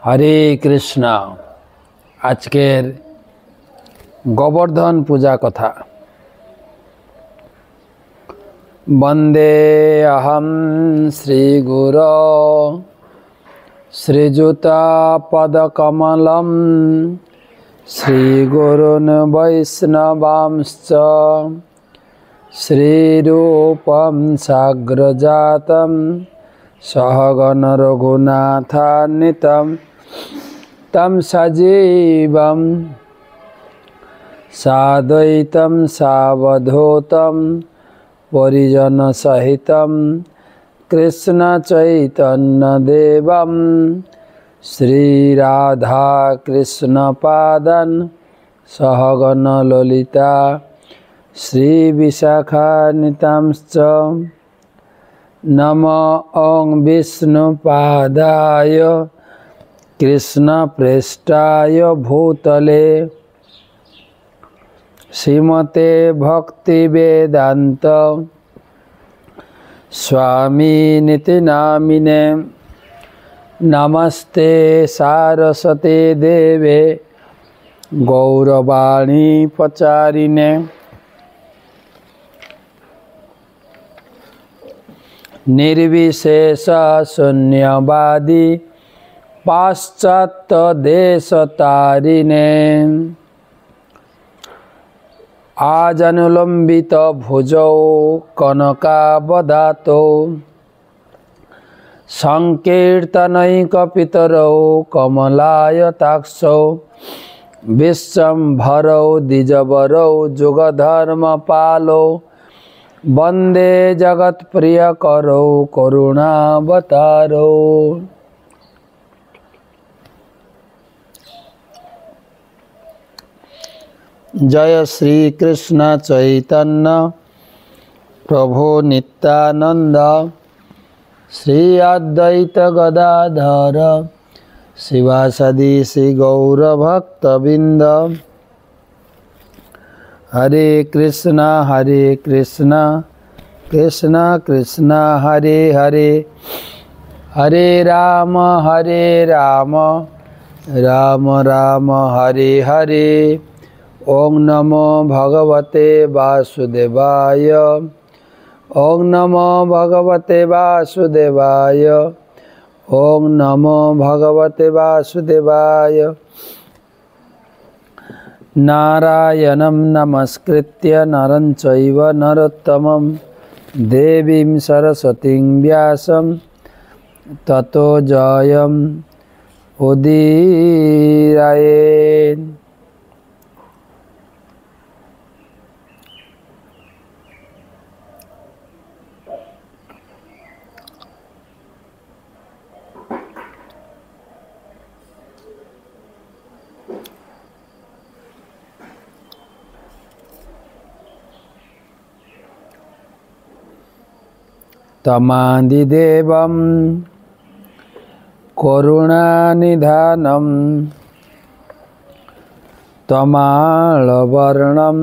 हरे कृष्णा। आजकेर गोवर्धन पूजा कथा। वंदे अहम श्रीगुरो श्रीयुतापदकमलं श्रीगुरून् वैष्णवांश्च श्रीरूपं साग्रजातं सहगण रघुनाथान्वितं तं सजीवं साद्वैतं सावधूतं परिजन सहितं कृष्ण चैतन्य देवं श्री राधा कृष्ण पादन सहगण ललिता श्री विशाखान्वितांश्च। नमो ओं विष्णुपादाय कृष्ण प्रेष्ठाय भूतले श्रीमते भक्तिवेदांत स्वामिनिति नामिने। नमस्ते सारस्वते देवे गौरवाणी प्रचारिणे निर्विशेष शून्यवादी पाश्चात्य देशतारिणे। आजनुलंबित भुजौ कनकावदातो संकीर्तनैकपितरौ कमलायताक्षौ विश्वम्भरौ द्विजवरौ जुगधर्मपालौ वंदे जगत्प्रियकरौ करुणावतारौ। जय श्री कृष्ण चैतन्य प्रभु नित्यानंद श्री अद्वैत गदाधर शिवासादि श्री गौर भक्तबिंद। हरे कृष्णा कृष्ण कृष्ण हरे हरे हरे राम राम राम हरे हरे। ओं नमो भगवते वासुदेवाय ओं नमो भगवते वासुदेवाय ओं नमो भगवते वासुदेवाय। नारायणं नमस्कृत्य नरं चैव नरोत्तमं देवीं सरस्वतीं व्यासं ततो जयम् उदीरयेत्। तमादिदेवं करुणानिधानं तमालवर्णं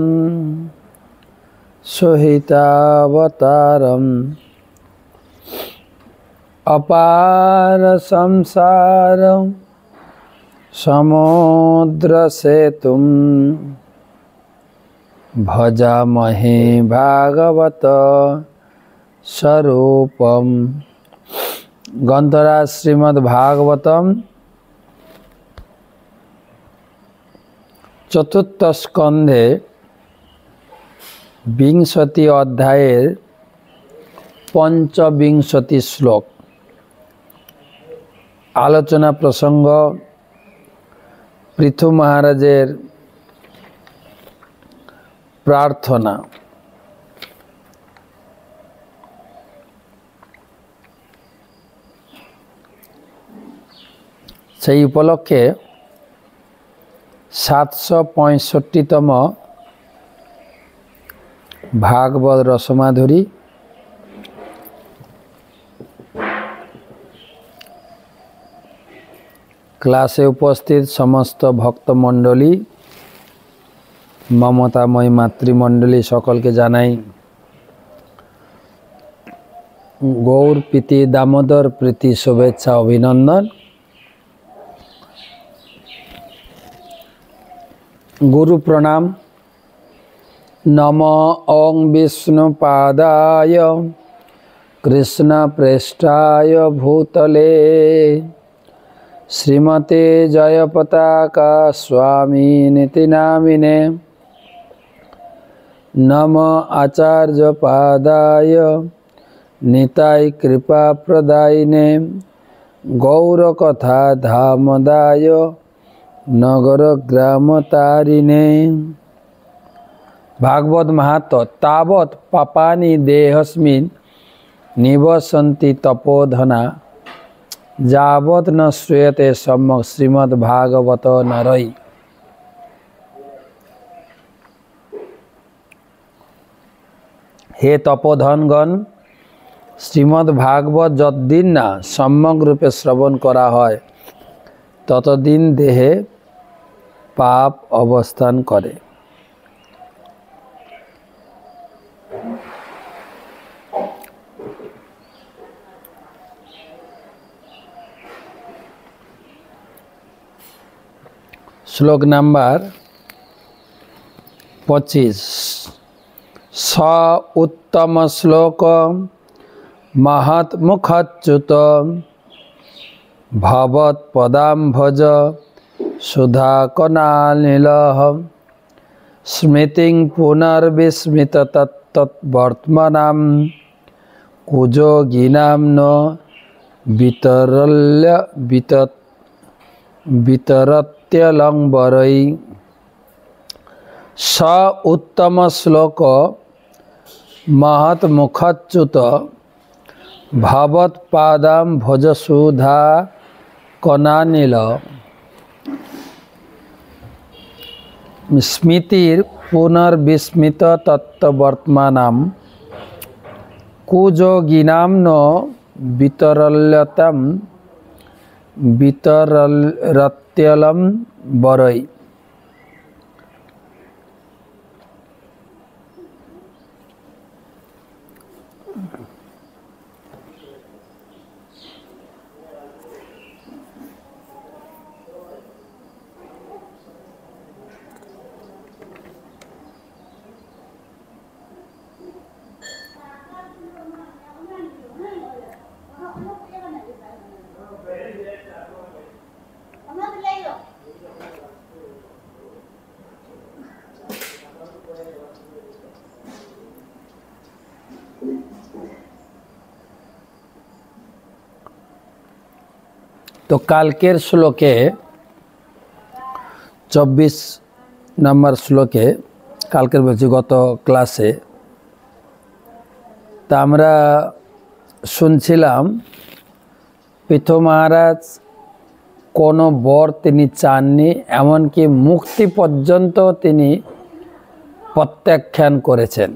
सुहितावतारम् अपार संसार समुद्रसेतुं भजामहे भागवत स्वरूपम। ग्रंथराज श्रीमद् भागवतम चतुर्थ स्कंधे विंशति अध्यायेर पंचविंशति श्लोक आलोचना प्रसंग पृथु महाराजेर प्रार्थना। সেই উপলক্ষে 765তম भागवत रसमाधुरी क्लासे उपस्थित समस्त भक्तमंडली ममतामयी मातृमंडली सकल के जानाई गौर प्रीति दामोदर प्रीति शुभेच्छा अभिनंदन। गुरु प्रणाम। नमो ओं विष्णुपादाय कृष्ण प्रेष्ठाय भूतले श्रीमते जयपताका स्वामिनिति नामिने। नमो आचार्य पादाय निताय कृपा प्रदायिने गौरकथा धामदाय नगर ग्राम तारिणे। भागवत महात्म्य तावत् पापानि देहस्मिन् निवसन्ति तपोधना यावत् न श्रूयते सम्यक् श्रीमद् भागवत नरई। हे तपोधनगण, श्रीमद् भागवत যতদিন না সম্যক রূপে শ্রবণ করা হয় ততদিন দেহে পাপ অবস্থান করে। श्लोक नंबर 25। स उत्तम श्लोक महत् मुखच्युत भवत् पदाम्भज सुधा कनानिलः स्मृतिं पुनर्विस्मृत तत्तद्वर्त्मनां कुजोगिनां न वितरत्यलंबरै। स उत्तम श्लोक महत् मुखच्युत भवत् पादां भज सुधा कनानिल स्मृतिर पुनर्विस्मृत तत्वर्त्मनां कुजोगिनां न वितरत्यलंबरै। तो कालकेर श्लोके 24 नम्बर श्लोके कालकेर बोलছি गत क्लासे ता আমরা শুনছিলাম পৃথু মহারাজ কোনো বর তিনি চাননি, এমনকি মুক্তি পর্যন্ত তিনি প্রত্যাখ্যান করেছেন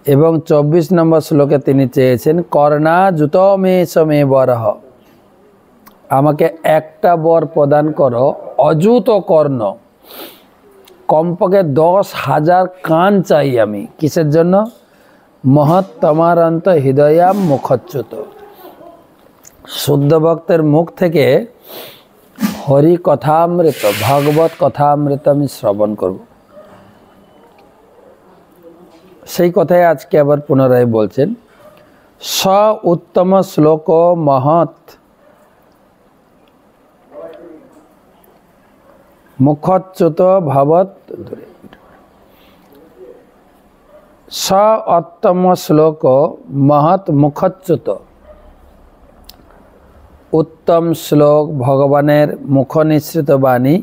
এবং 24 নম্বর শ্লোকে তিনি চেয়েছেন কর্ণা জুত মে সমে বরহ, আমাকে একটা বর প্রদান করো অযুত কর্ণ, কমপক্ষে 10,000 কান চাই আমি। কিসের জন্য? মহৎ তমারন্ত হৃদয়াম মুখচ্যুত, শুদ্ধ ভক্তের মুখ থেকে হরি কথামৃত ভগবত কথামৃত আমি শ্রবণ করব। সেই কথাই আজকে আবার পুনরায় বলছেন। স উত্তম শ্লোক মহৎ মুখচ্যুত ভবৎ। স উত্তম শ্লোক মহৎ মুখচ্যুত, উত্তম শ্লোক ভগবানের মুখ নিঃসৃত বাণী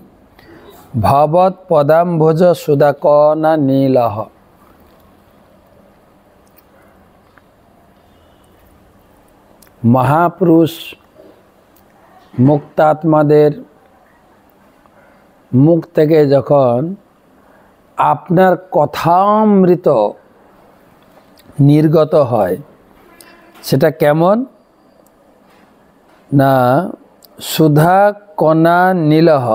ভবৎ পদাম্ভুজ সুদাকনা নীলহ। মহাপুরুষ মুক্তাত্মাদের মুখ থেকে যখন আপনার কথামৃত নির্গত হয় সেটা কেমন না সুধা কণা নীলহ,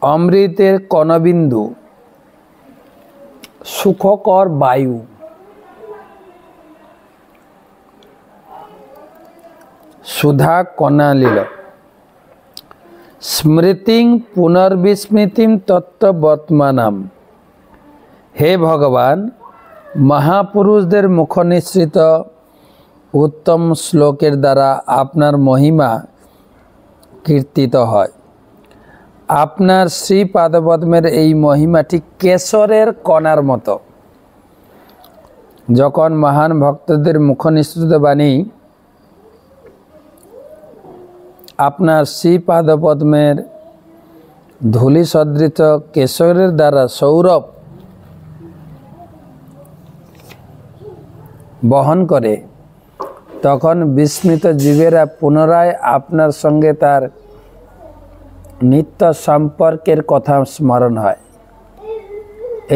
অমৃতের কণবিন্দু, সুখকর বায়ু। সুধা কণা লীল স্মৃতিং পুনর্বিস্মৃতিম তত্ত্ববর্তমানম। হে ভগবান, মহাপুরুষদের মুখ নিঃসৃত উত্তম শ্লোকের দ্বারা আপনার মহিমা কীর্তিত হয়। আপনার শ্রী পাদপদ্মের এই মহিমাটি কেশরের কণার মতো। যখন মহান ভক্তদের মুখ নিঃসৃত বাণী আপনার শ্রী পাদপদ্মের ধূলি সদৃশ কেশরের দ্বারা সৌরভ বহন করে, তখন বিস্মিত জীবেরা পুনরায় আপনার সঙ্গে তার নিত্য সম্পর্কের কথা স্মরণ হয়।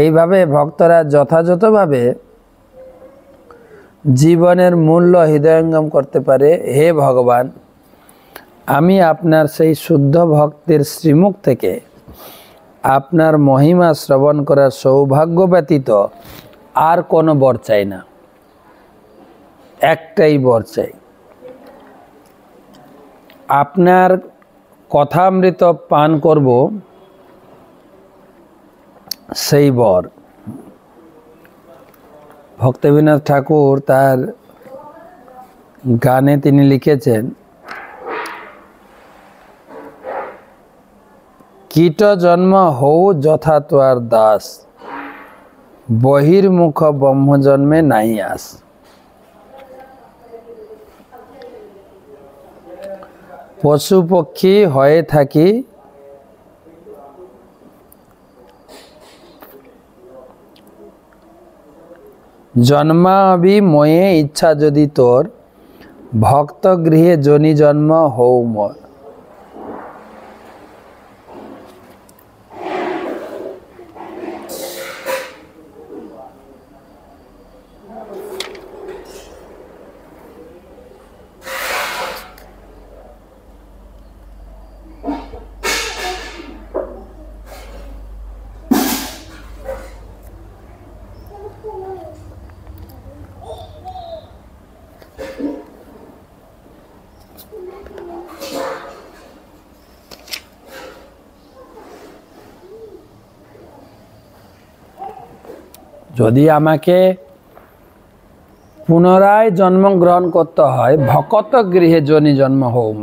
এইভাবে ভক্তরা যথাযথভাবে জীবনের মূল্য হৃদয়ঙ্গম করতে পারে। হে ভগবান, আমি আপনার সেই শুদ্ধ ভক্তের শ্রীমুখ থেকে আপনার মহিমা শ্রবণ করার সৌভাগ্য ব্যতীত আর কোনো বর চাই না। একটাই বর চাই, আপনার কথামৃত পান করব, সেই বর। ভক্তবিনোদ ঠাকুর তার গানে তিনি লিখেছেন, কীট জন্ম হও যথা তোয়ার দাস, বহির্মুখ ব্রহ্ম জন্মে নাই আস। পশু পক্ষী হয়ে থাকি, জন্মাবি ময়ে ইচ্ছা যদি তোর, ভক্ত গৃহে জনি জন্ম হও মোর। যদি আমাকে পুনরায় জন্মগ্রহণ করতে হয়, ভকত গৃহে জনি জন্ম হৌম।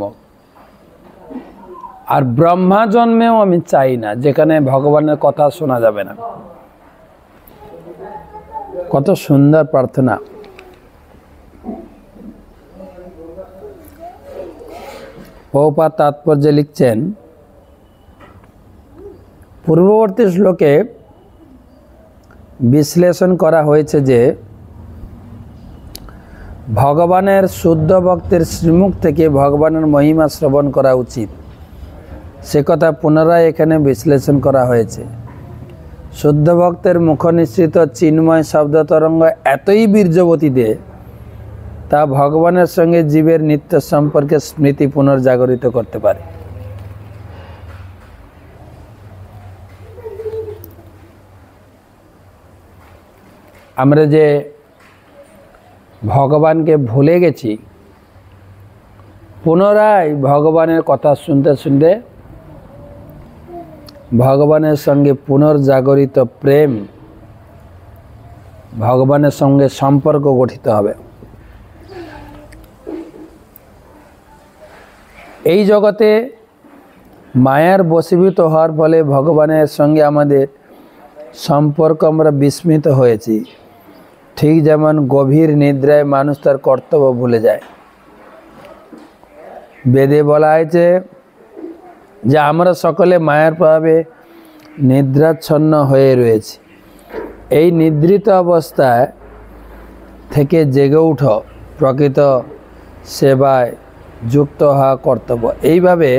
আর ব্রহ্মা জন্মেও আমি চাই না, যেখানে ভগবানের কথা শোনা যাবে না। কত সুন্দর প্রার্থনা। প্রভুপাদ তাৎপর্যে লিখছেন, পূর্ববর্তী শ্লোকে বিশ্লেষণ করা হয়েছে যে ভগবানের শুদ্ধ ভক্তের শ্রীমুখ থেকে ভগবানের মহিমা শ্রবণ করা উচিত। সে কথা পুনরায় এখানে বিশ্লেষণ করা হয়েছে। শুদ্ধ ভক্তের মুখ নিঃসৃত চিন্ময় শব্দ তরঙ্গ এতই বীর্যবতী যে তা ভগবানের সঙ্গে জীবের নিত্য সম্পর্কে স্মৃতি পুনর্জাগরিত করতে পারে। আমরা যে ভগবানকে ভুলে গেছি, পুনরায় ভগবানের কথা শুনতে শুনতে ভগবানের সঙ্গে পুনর্জাগরিত প্রেম, ভগবানের সঙ্গে সম্পর্ক গঠিত হবে। এই জগতে মায়ার বশীভূত হওয়ার ফলে ভগবানের সঙ্গে আমাদের সম্পর্ক আমরা বিস্মৃত হয়েছি। ঠিক যেমন গভীর নিদ্রায় মানুষ তার কর্তব্য ভুলে যায়। বেদে বলা হয়েছে যে আমরা সকলে মায়ার প্রভাবে নিদ্রাচ্ছন্ন হয়ে রয়েছি। এই নিদ্রিত অবস্থায় থেকে জেগে উঠো, প্রকৃত সেবায় যুক্ত হওয়া কর্তব্য। এইভাবে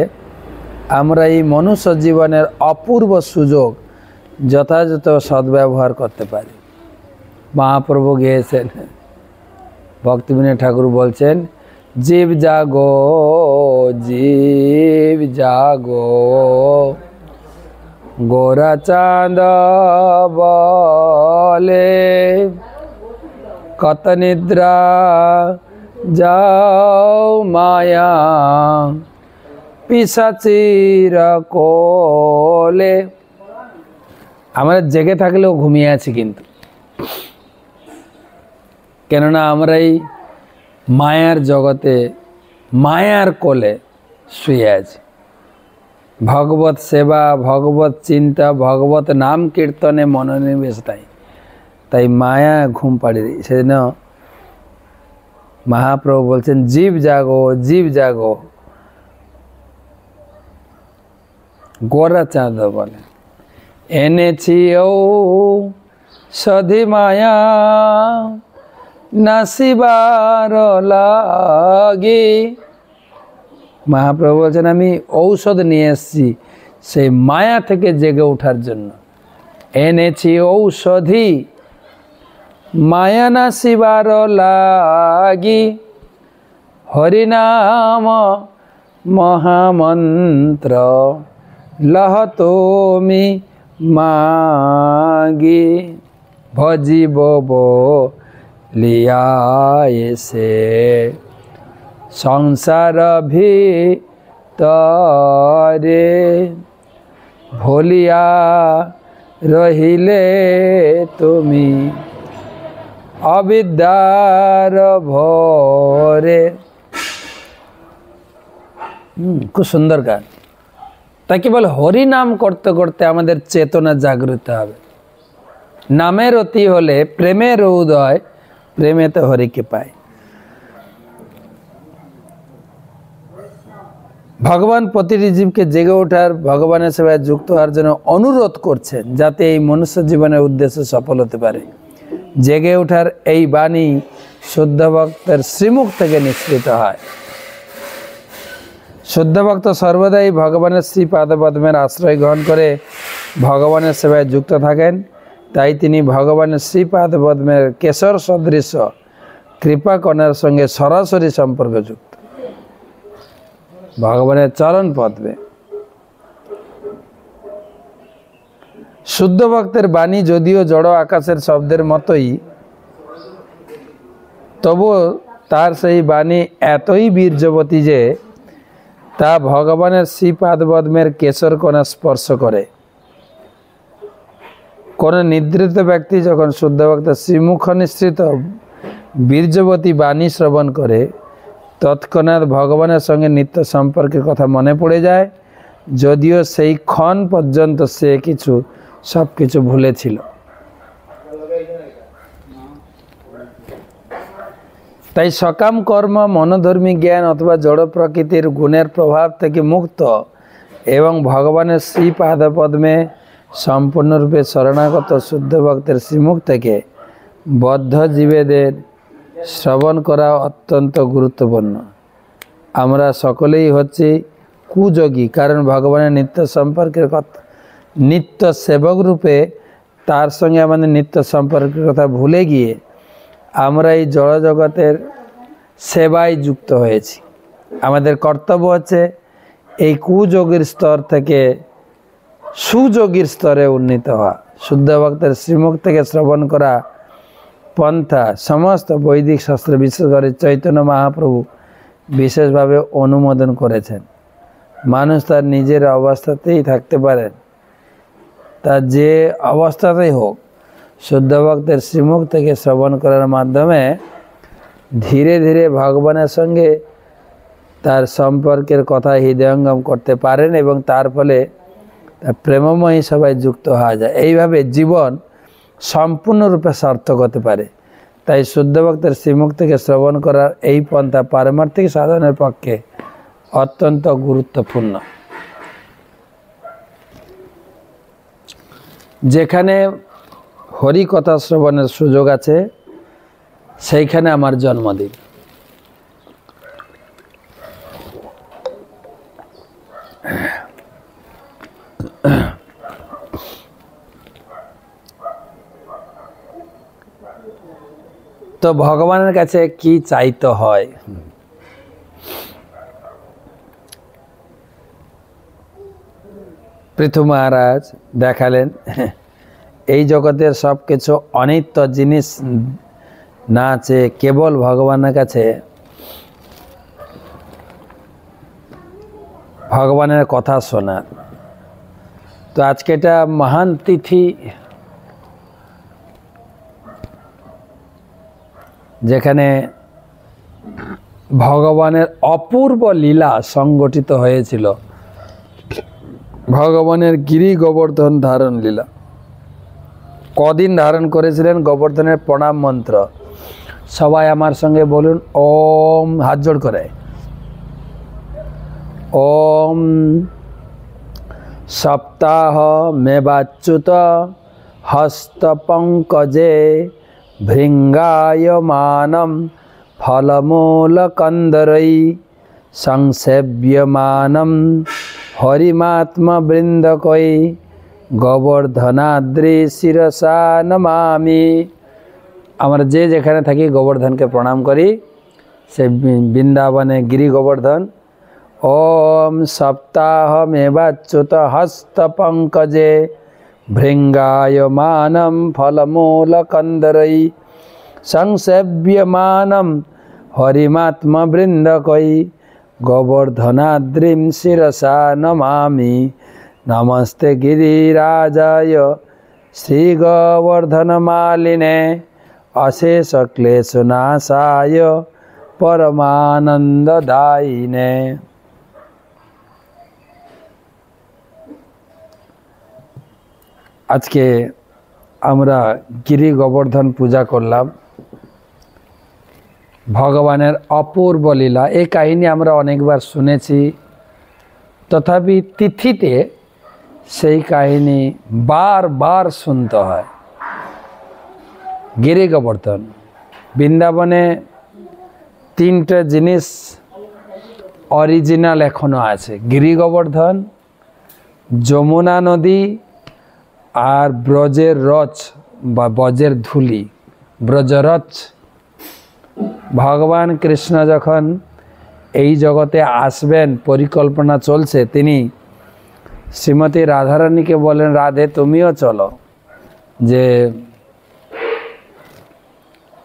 আমরা এই মনুষ্য জীবনের অপূর্ব সুযোগ যথাযথ সদ্ব্যবহার করতে পারি। মহাপ্রভু গেয়েছেন, ভক্তিবিনোদ ঠাকুর বলছেন, জীব জাগো জীব জাগো, গোরা চাঁদ বলে কত নিদ্রা যাও মায়া, পিশাচির কোলে। আমরা জেগে থাকলেও ঘুমিয়ে আছি কিন্তু, কেননা আমরা এই মায়ার জগতে মায়ার কোলে শুয়ে আছি। ভগবত সেবা, ভগবত চিন্তা, ভগবত নাম কীর্তনে মনোনিবেশ নাই, তাই মায়া ঘুম পাড়িয়ে দিই। সেদিন মহাপ্রভু বলছেন, জীব জাগো, জীব জাগো। গোরাচাঁদ বলেন, এনেছি ঔষধি মায়া নাসিবার লাগি। মহাপ্রভু বলছেন, আমি ঔষধ নিয়ে এসেছি সেই মায়া থেকে জেগে ওঠার জন্য। এনেছি ঔষধি মায়া নাসিবার লাগি, হরিনাম মহামন্ত্র লহ তুমি মাগি। ভজিব বলিয়া এসে সংসার ভিতরে, ভুলিয়া রহিলে তুমি অবিদ্যার ভরে। খুব সুন্দর গান। তাই কেবল হরি নাম করতে করতে আমাদের চেতনা জাগৃত হবে। নামের অতি হলে প্রেমের উদয়, প্রেমেতে হরিকে পায়। ভগবান প্রতিটি জীবকে জেগে ওঠার, ভগবানের সেবায় যুক্ত হওয়ার জন্য অনুরোধ করছেন, যাতে এই মনুষ্য জীবনের উদ্দেশ্য সফল হতে পারে। জেগে ওঠার এই বাণী শুদ্ধ ভক্তের শ্রীমুখ থেকে নিঃসৃত হয়। শুদ্ধ ভক্ত সর্বদাই ভগবানের শ্রীপাদপদ্মের আশ্রয় গ্রহণ করে ভগবানের সেবায় যুক্ত থাকেন। তাই তিনি ভগবানের শ্রীপাদপদ্মের কেশর সদৃশ কৃপা কণার সঙ্গে সরাসরি সম্পর্কযুক্ত। ভগবানের চরণ পদ্মে শুদ্ধ ভক্তের বাণী যদিও জড় আকাশের শব্দের মতোই, তবুও তার সেই বাণী এতই বীর্যবতী যে তা ভগবানের শ্রীপাদপদ্মের কেশর কণা স্পর্শ করে। কোন নিদ্রিত ব্যক্তি যখন শুদ্ধ ভক্তের শ্রীমুখ নিঃসৃত বীর্যবতী বাণী শ্রবণ করে, তৎক্ষণাৎ ভগবানের সঙ্গে নিত্য সম্পর্কের কথা মনে পড়ে যায়, যদিও সেই ক্ষণ পর্যন্ত সে সব কিছু ভুলেছিল। তাই সকাম কর্ম, মনোধর্মী জ্ঞান অথবা জড় প্রকৃতির গুণের প্রভাব থেকে মুক্ত এবং ভগবানের শ্রীপাদপদ্মে সম্পূর্ণরূপে শরণাগত শুদ্ধ ভক্তের শ্রীমুখ থেকে বদ্ধ জীবেদের শ্রবণ করা অত্যন্ত গুরুত্বপূর্ণ। আমরা সকলেই হচ্ছি কুযোগী, কারণ ভগবানের নিত্য সম্পর্কের কথা, নিত্য সেবক রূপে তার সঙ্গে আমাদের নিত্য সম্পর্কের কথা ভুলে গিয়ে আমরা এই জড় জগতের সেবায় যুক্ত হয়েছি। আমাদের কর্তব্য হচ্ছে এই কুযোগীর স্তর থেকে সুযোগীর স্তরে উন্নীত হওয়া। শুদ্ধ ভক্তের শ্রীমুখ থেকে শ্রবণ করা পন্থা সমস্ত বৈদিক শাস্ত্র, বিশেষ করে চৈতন্য মহাপ্রভু বিশেষভাবে অনুমোদন করেছেন। মানুষ তার নিজের অবস্থাতেই থাকতে পারেন, তা যে অবস্থাতেই হোক, শুদ্ধ ভক্তের শ্রীমুখ থেকে শ্রবণ করার মাধ্যমে ধীরে ধীরে ভগবানের সঙ্গে তার সম্পর্কের কথা হৃদয়ঙ্গম করতে পারেন এবং তার ফলে তার প্রেমময়ী সবাই যুক্ত হওয়া যায়। এইভাবে জীবন সম্পূর্ণরূপে সার্থক হতে পারে। তাই শুদ্ধ ভক্তের শ্রীমুখ থেকে শ্রবণ করার এই পন্থা পারমার্থিক সাধনের পক্ষে অত্যন্ত গুরুত্বপূর্ণ। যেখানে হরি কথা শ্রবণের সুযোগ আছে, সেইখানে আমার জন্মদিন। তো ভগবানের কাছে কি চাইতে হয়? পৃথু মহারাজ দেখালেন, এই জগতের সব কিছু অনিত্য জিনিস না চেয়ে কেবল ভগবানের কাছে ভগবানের কথা শোনার। তো আজকে এটা মহান তিথি, যেখানে ভগবানের অপূর্ব লীলা সংগঠিত হয়েছিল। ভগবানের গিরি গোবর্ধন ধারণ লীলা কদিন ধারণ করেছিলেন? গোবর্ধনের প্রণাম মন্ত্র সবাই আমার সঙ্গে বলুন, ওম, হাত জোড় করে, ওম সপ্তাহ মেবাচ্যুত হস্ত পঙ্কজে ভৃঙ্গায়মানম ফলমূলকন্দরৈ সংসেব্যমানম হরিমাত্মবৃন্দকৈ গোবর্ধনাদ্রি শিরসা নমামি। আমরা যে যেখানে থাকি গোবর্ধনকে প্রণাম করি, সে বৃন্দাবনে গিরি গোবর্ধন। ওম সপ্তাহমেবাচ্যুত হস্ত পঙ্কজে ভৃঙ্গায়মানম ফলমূলকন্দরৈ সংসেব্যমানম হরিমাত্মবৃন্দকৈ গোবর্ধনাদ্রিম শিরসা নমামি। নমস্তে গিরিরাজায় শ্রী গোবর্ধনমালিনে অশেষ ক্লেশনাশায় পরমানন্দদায়িনে। আজকে আমরা গিরি গোবর্ধন পূজা করলাম। ভগবানের অপূর্ব লীলা, এই কাহিনী আমরা অনেকবার শুনেছি, তথাপি তিথিতে সেই কাহিনী বারবার শুনতে হয়। গিরি গোবর্ধন, বৃন্দাবনে তিনটে জিনিস অরিজিনাল এখনো আছে: গিরি গোবর্ধন, যমুনা নদী, আর ব্রজের রথ বা ব্রজের ধুলি, ব্রজরথ। ভগবান কৃষ্ণ যখন এই জগতে আসবেন পরিকল্পনা চলছে, তিনি শ্রীমতী রাধারানীকে বলেন, রাধে তুমিও চলো, যে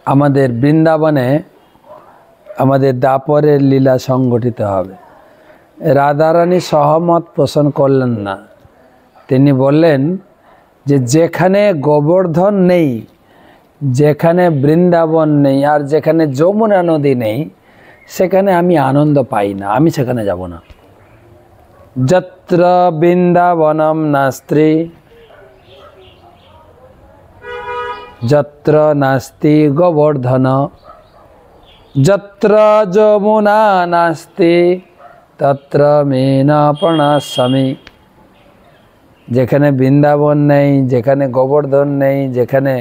আমাদের বৃন্দাবনে আমাদের দাপরের লীলা সংগঠিত হবে। রাধারানী সহমত পোষণ করলেন না। তিনি বললেন যে যেখানে গোবর্ধন নেই, যেখানে বৃন্দাবন নেই, আর যেখানে যমুনা নদী নেই, সেখানে আমি আনন্দ পাই না, আমি সেখানে যাব না। যত্র বৃন্দাবনম নাস্তি যত্র নাস্তি গোবর্ধন, যত্র যমুনা নাস্তি তত্র মেন প্রণাস্যামি। যেখানে বৃন্দাবন নেই, যেখানে গোবর্ধন নেই, যেখানে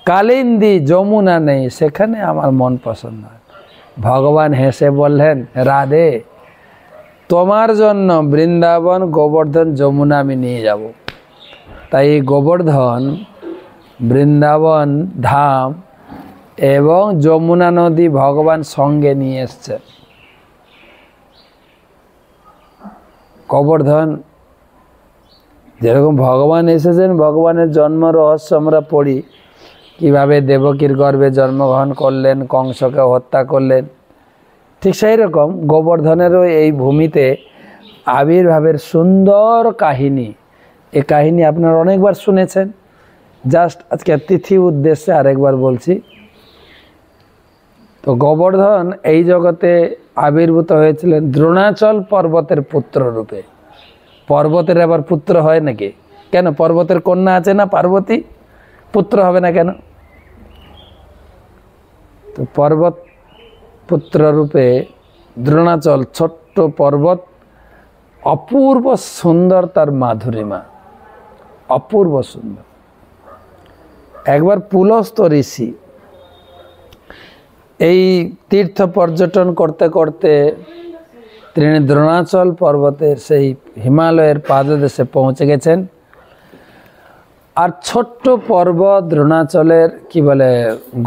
কালিন্দী যমুনা নেই, সেখানে আমার মন পছন্দ হয়। ভগবান হেসে বললেন, রাধে তোমার জন্য বৃন্দাবন, গোবর্ধন, যমুনা আমি নিয়ে যাব। তাই গোবর্ধন, বৃন্দাবন ধাম এবং যমুনা নদী ভগবান সঙ্গে নিয়ে এসছেন। গোবর্ধন যেরকম ভগবান এসেছেন, ভগবানের জন্ম রহস্য আমরা পড়ি, কিভাবে দেবকীর গর্ভে জন্মগ্রহণ করলেন, কংসকে হত্যা করলেন। ঠিক সেই রকম গোবর্ধনেরও এই ভূমিতে আবির্ভাবের সুন্দর কাহিনী। এই কাহিনী আপনারা অনেকবার শুনেছেন, জাস্ট আজকে তিথি উদ্দেশ্যে আরেকবার বলছি। তো গোবর্ধন এই জগতে আবির্ভূত হয়েছিলেন দ্রোণাচল পর্বতের পুত্র রূপে। পর্বতের আবার পুত্র হয় নাকি? কেন? পর্বতের কন্যা আছে না পার্বতী, পুত্র হবে না কেন? তো পর্বত পুত্র রূপে দ্রোণাচল, ছোট্ট পর্বত, অপূর্ব সুন্দর তার মাধুরিমা, অপূর্ব সুন্দর। একবার পুলস্ত ঋষি এই তীর্থ পর্যটন করতে করতে তিনি দ্রোণাচল পর্বতের সেই হিমালয়ের পাদদেশে পৌঁছে গেছেন। আর ছোট্ট পর্বত দ্রোণাচলের কি বলে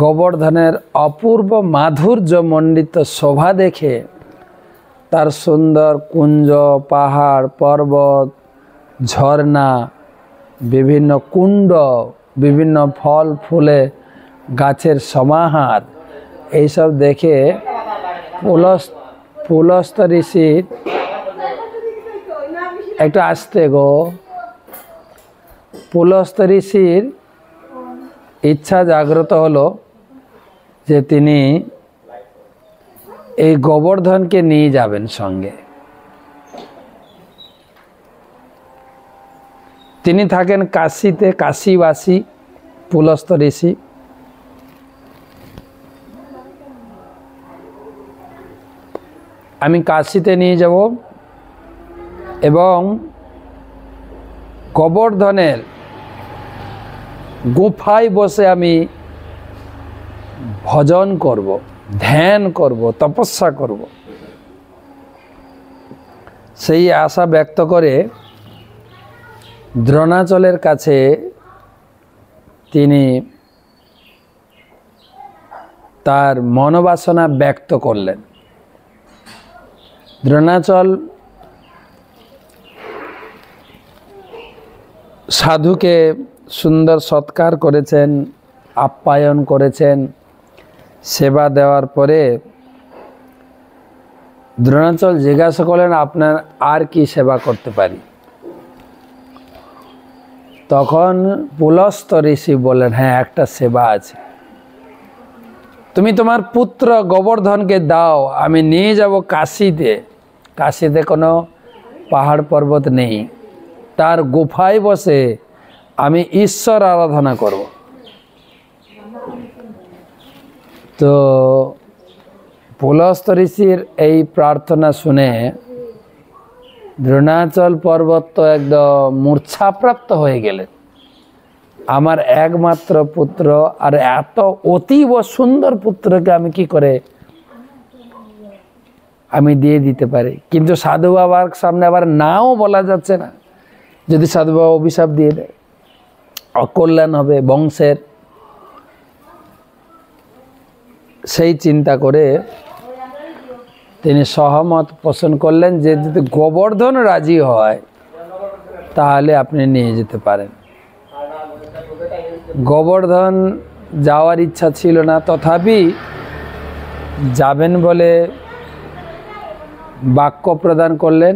গোবর্ধনের অপূর্ব মাধুর্য মণ্ডিত শোভা দেখে, তার সুন্দর কুঞ্জ, পাহাড়, পর্বত, ঝর্ণা, বিভিন্ন কুণ্ড, বিভিন্ন ফল ফুলে গাছের সমাহার, এইসব দেখে পুলস্ত ঋষির একটু আসতে গো। পুলস্ত ঋষির ইচ্ছা জাগ্রত হলো যে তিনি এই গোবর্ধনকে নিয়ে যাবেন সঙ্গে। তিনি থাকেন কাশীতে, কাশীবাসী পুলস্ত ঋষি। আমি কাশীতে নিয়ে যাব এবং গোবর্ধনের গুফায় বসে আমি ভজন করব, ধ্যান করব, তপস্যা করব। সেই আশা ব্যক্ত করে দ্রোণাচলের কাছে তিনি তার মনোবাসনা ব্যক্ত করলেন। দ্রোণাচল সাধুকে সুন্দর সৎকার করেছেন, আপ্যায়ন করেছেন। সেবা দেওয়ার পরে দ্রোণাচল জিজ্ঞাসা করলেন, আপনার আর কি সেবা করতে পারি? তখন পুলস্ত ঋষি বললেন, হ্যাঁ, একটা সেবা আছে। তুমি তোমার পুত্র গোবর্ধনকে দাও, আমি নিয়ে যাব কাশীতে। কাশীতে কোনো পাহাড় পর্বত নেই, তার গুফায় বসে আমি ঈশ্বর আরাধনা করব। তো পুলস্ত ঋষির এই প্রার্থনা শুনে দ্রোণাচল পর্বত তো একদম মূর্ছাপ্রাপ্ত হয়ে গেলেন। আমার একমাত্র পুত্র, আর এত অতীব সুন্দর পুত্রকে আমি কি করে আমি দিয়ে দিতে পারি? কিন্তু সাধু বাবার সামনে আবার নাও বলা যাচ্ছে না। যদি সাধু বাবা অভিশাপ দিয়ে দেয়, অকল্যাণ হবে বংশের। সেই চিন্তা করে তিনি সহমত পোষণ করলেন যে যদি গোবর্ধন রাজি হয় তাহলে আপনি নিয়ে যেতে পারেন। গোবর্ধন যাওয়ার ইচ্ছা ছিল না, তথাপি যাবেন বলে বাক্য প্রদান করলেন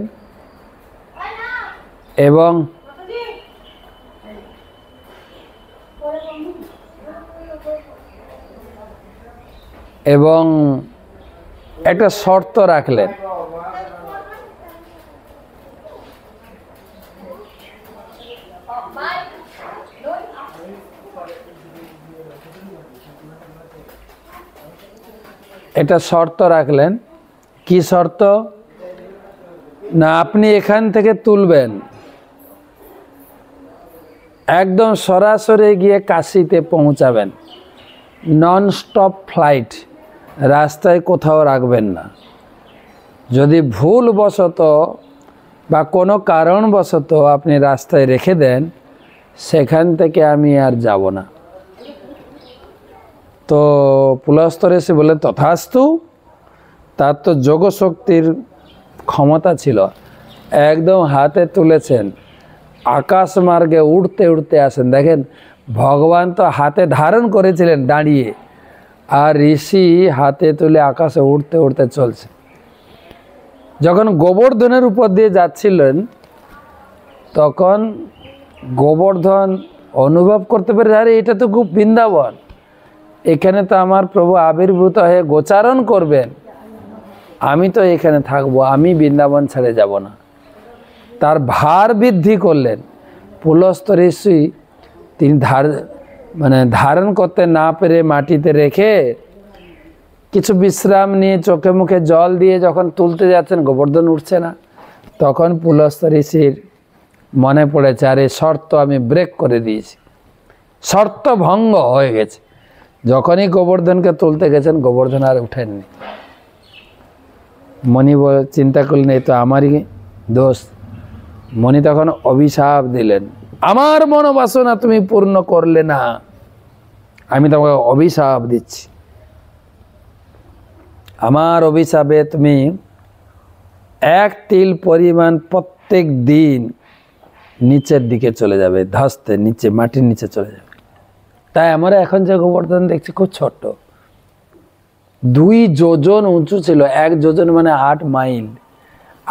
এবং একটা শর্ত রাখলেন। এটা শর্ত রাখলেন। কি শর্ত? না, আপনি এখান থেকে তুলবেন, একদম সরাসরি গিয়ে কাশীতে পৌঁছাবেন, নন স্টপ ফ্লাইট, রাস্তায় কোথাও রাখবেন না। যদি ভুলবশত বা কোনো কারণবশত আপনি রাস্তায় রেখে দেন, সেখান থেকে আমি আর যাব না। তো পুলস্ত ঋষি বললেন, তথাস্তু। তার তো যোগশক্তির ক্ষমতা ছিল, একদম হাতে তুলেছেন, আকাশ মার্গে উড়তে উড়তে আসেন। দেখেন, ভগবান তো হাতে ধারণ করেছিলেন দাঁড়িয়ে, আর ঋষি হাতে তুলে আকাশে উড়তে উড়তে চলছে। যখন গোবর্ধনের উপর দিয়ে যাচ্ছিলেন, তখন গোবর্ধন অনুভব করতে পারে, আরে এটা তো খুব বৃন্দাবন, এখানে তো আমার প্রভু আবির্ভূত হয়ে গোচারণ করবেন, আমি তো এখানে থাকবো, আমি বৃন্দাবন ছেড়ে যাব না। তার ভার বৃদ্ধি করলেন। পুলস্ত ঋষি তিনি ধারণ করতে না পেরে মাটিতে রেখে কিছু বিশ্রাম নিয়ে চোখে মুখে জল দিয়ে যখন তুলতে যাচ্ছেন, গোবর্ধন উঠছে না। তখন পুলস্ত ঋষির মনে পড়েছে, আরে শর্ত আমি ব্রেক করে দিয়েছি, শর্ত ভঙ্গ হয়ে গেছে। যখনই গোবর্ধনকে তুলতে গেছেন, গোবর্ধন আর উঠেননি। মণি চিন্তা করলেন, এই তো আমারই দোষ। মণি তখন অভিশাপ দিলেন, আমার মনোবাসনা তুমি পূর্ণ করলে না, আমি তোমাকে অভিশাপ দিচ্ছি। আমার অভিশাপে তুমি এক তিল পরিমাণ প্রত্যেক দিন নিচের দিকে চলে যাবে, ধস্তে নিচে, মাটির নিচে চলে যাবে। তাই আমরা এখন যে গোবর্ধন দেখছি খুব ছোট্ট, 2 যোজন উঁচু ছিল। 1 যোজন মানে 8 মাইল।